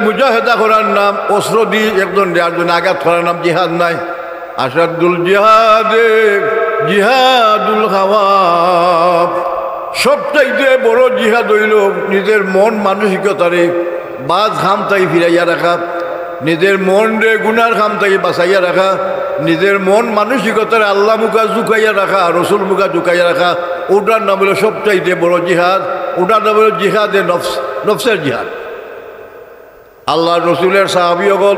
মুজাহেদা করার নাম, অস্ত্র দিয়ে একজন আরেকজন আঘাত করার নাম জিহাদ নাই। আসাদুল জিহাদে জিহাদুল খাওয়াব। সবচাইতে বড় জিহাদ হইল নিজের মন মানসিকতারে বাজ খাম তাই ফিরাইয়া রাখা, নিজের মন রে গুনার খাম তাই বাঁচাইয়া রাখা, নিজের মন মানসিকতারে আল্লাহ মুখা ঝুঁকাইয়া রাখা, রসুল মুখা ঝুঁকাইয়া রাখা। ওটার নাম হলো সবচাইতে বড় জিহাদ। ওটার নাম হলো জিহাদে নফস, নফসের জিহাদ। আল্লাহ রসুলের সাহাবীগণ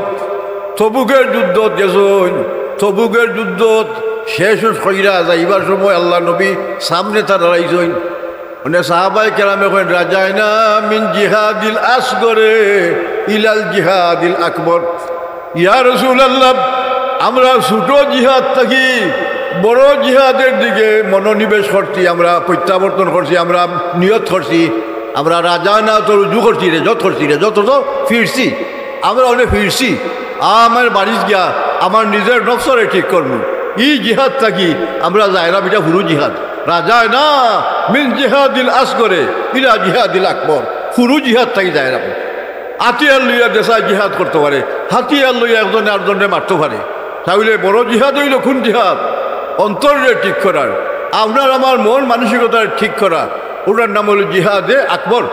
তবুকের যুদ্ধত গেছেন। তবুকের যুদ্ধত শেষ কইরা যাইবার সময় আল্লাহ নবী সামনে তার দাঁড়াইছেন। মানে সাহাবায়ে কেরামে কইন রাজাইনা মিন জিহাদিল আসগরে ইলাল জিহাদিল আকবর। ইয়া রাসূলুল্লাহ আমরা ছোট জিহাদ থাকি বড় জিহাদের দিকে মনোনিবেশ করছি, আমরা প্রত্যাবর্তন করছি, আমরা নিয়ত করছি। আমরা রাজা না তো রুজু করছি রে, যত করছি রে, যত তো ফিরছি। আমরা অনেক ফিরছি, আমার বাড়ির গিয়া আমার নিজের নফসরে ঠিক করবো। ই জিহাদ থাকি আমরা যাইলাম, এটা হুরু জিহাদ। রাজায় না মিন জিহাদিল আসগরে ইলা জিহাদিল আকবর। হুরু জিহাদ থাকি যাইলাম। হাতিয়ার লইয়া দেশায় জিহাদ করতে পারে, হাতিয়ার লইয়া একজনে আরেকজনে মারতে পারে। তাহলে বড় জিহাদ হইল কোন জিহাদ? অন্তরে ঠিক করার, আপনার আমার মন মানসিকতার ঠিক করা। ওটার নাম হলো জিহাদে আকবর,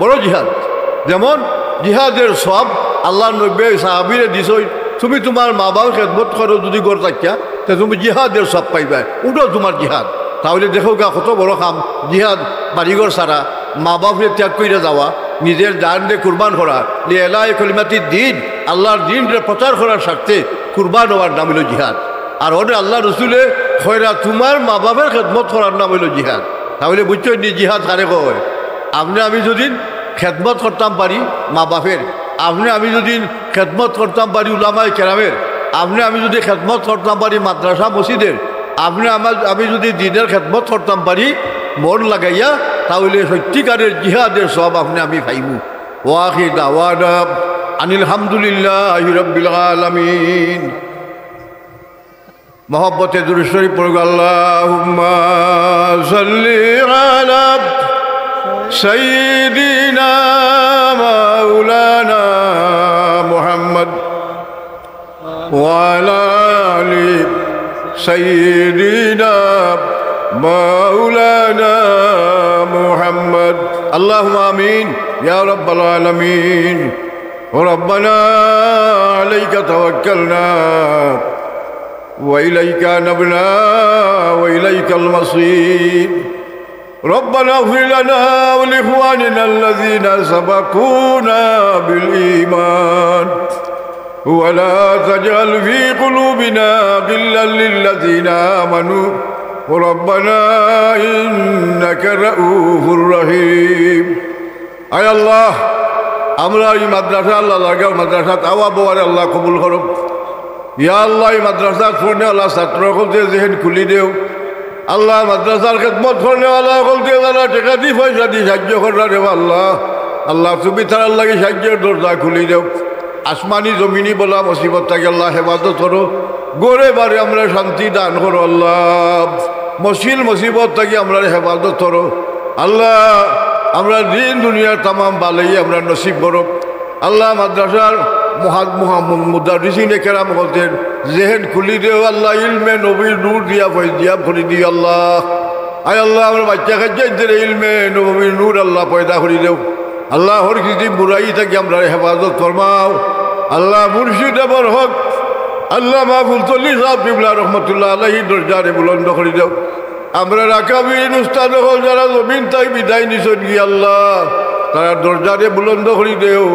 বড় জিহাদ। যেমন জিহাদের সব আল্লাহ নবী সাহাবীরে দিছই, তুমি তোমার মা বাবার খেদমত করো যদি গড় থাকিয়া, তা তুমি জিহাদের সব পাইবা, ওটাও তোমার জিহাদ। তাহলে দেখো গা কত বড় কাম জিহাদ। বাড়িঘর সারা, মা বাপরে ত্যাগ করে যাওয়া, নিজের জান রে কুরবান করা, লিআলাই কলিমাতিদ দ্বীন, আল্লাহর দ্বীন রে প্রচার করার স্বার্থে কুরবান হওয়ার নাম হলো জিহাদ। আর ওটা আল্লাহ রসুলে খয়রা তোমার মা বাপের খেদমত করার নাম হইল জিহাদ। তাহলে বুঝছো নি জিহাদ কারে কয়? আপনি আমি যদি খেদমত করতাম পারি মা বাপের, আপনি আমি যদি খেদমত করতাম পারি উলামায়ে কেরামের, আপনি আমি যদি খেদমত করতাম পারি মাদ্রাসা মসজিদের, আমি যদি দিনের খেদমত করতাম পারি মন লাগাইয়া, তাহলে সত্যিকারের জিহাদের সব আপনি আমি পাইবো। ওয়াখির দাওয়ানা আনিল হামদুলিল্লাহি রাব্বিল আলামিন। মোহব্বতে দুরূদ শরীফ পড়ুক। আল্লাহুম্মা সাল্লি আলা সাইয়্যিদিনা মাওলানা মুহাম্মদ ওয়া আলা আলি সাইয়্যিদিনা মাওলানা মুহাম্মদ। اللهم آمين يا رب العالمين وربنا عليك توكلنا وإليك نبنا وإليك المصير ربنا اغفر لنا ولإخواننا الذين سبقونا بالإيمان ولا تجعل في قلوبنا غلا للذين آمنوا ربنا إنك رؤوف رحيم আয় আল্লাহ আমরা এই মাদ্রাসা আল্লাহ লাগাও মাদ্রাসা আওয়া বোয়ারে আল্লাহ কবুল করো ইয়া আল্লাহ এই মাদ্রাসা পড়নে আল্লাহ ছাত্র সকলকে জেহেন খুলি দেও আল্লাহ মাদ্রাসার খেদমত করনে আল্লাহ সকলকে যারা টাকা দি পয়সা দি সাহায্য করার রে আল্লাহ আল্লাহ তুমি তার আল্লাহকে সাহায্যের দরজা খুলি দেও আসমানি জমিনি বলা মুসিবত থাকে আল্লাহ হেফাজত করো গড়ে বারে আমরা শান্তি দান করো আল্লাহ মুসিবত থেকে আমরা হেফাজত করো আল্লাহ আমরা দিন দুনিয়ার তামাম বালাই আমরা নসিব করো আল্লাহ মাদ্রাসার মুদারিসিনে কেরাম বলতেন জেহেন খুলি দেও আল্লাহ ইলমে নবীর নূর দিয়া ফয়জিয়া করে দিও আল্লাহ আয় আল্লাহ আমরা বাচ্চা খাচ্ছেন ইলমে নবীর নূর আল্লাহ পয়দা করে দেও আল্লাহ হর কিছু বুড়াই থাকি আমরা হেফাজত ফরমাও আল্লাহ মুর্শিদ এবার হক আল্লাহ মাহফুল চল্লি সাহেব কিবলা রহমতুল্লাহ আলাহি দরজারে বুলন্দ করে দেও আমরা রাকাবিন উস্তাদ হল যারা জমিন তাই বিদায় নিছেন গিয়ে আল্লাহ তারা দরজারে বুলন্দ করে দেও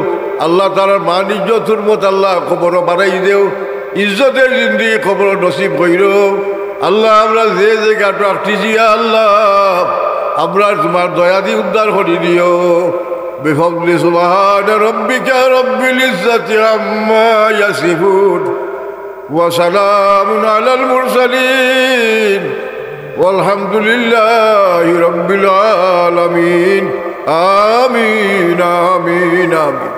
আল্লাহ তারা মান ইজ্জত হুরমত আল্লাহ খবর বাড়াই দেও ইজ্জতের জিন্দি খবর নসিব কইর আল্লাহ আমরা যে জায়গাটা আসতেছি আল্লাহ আমরা তোমার দয়া দিয়ে উদ্ধার করে দিও بفضل سبحان ربك رب العزة عما يصفون وسلام على المرسلين والحمد لله رب العالمين آمين آمين آمين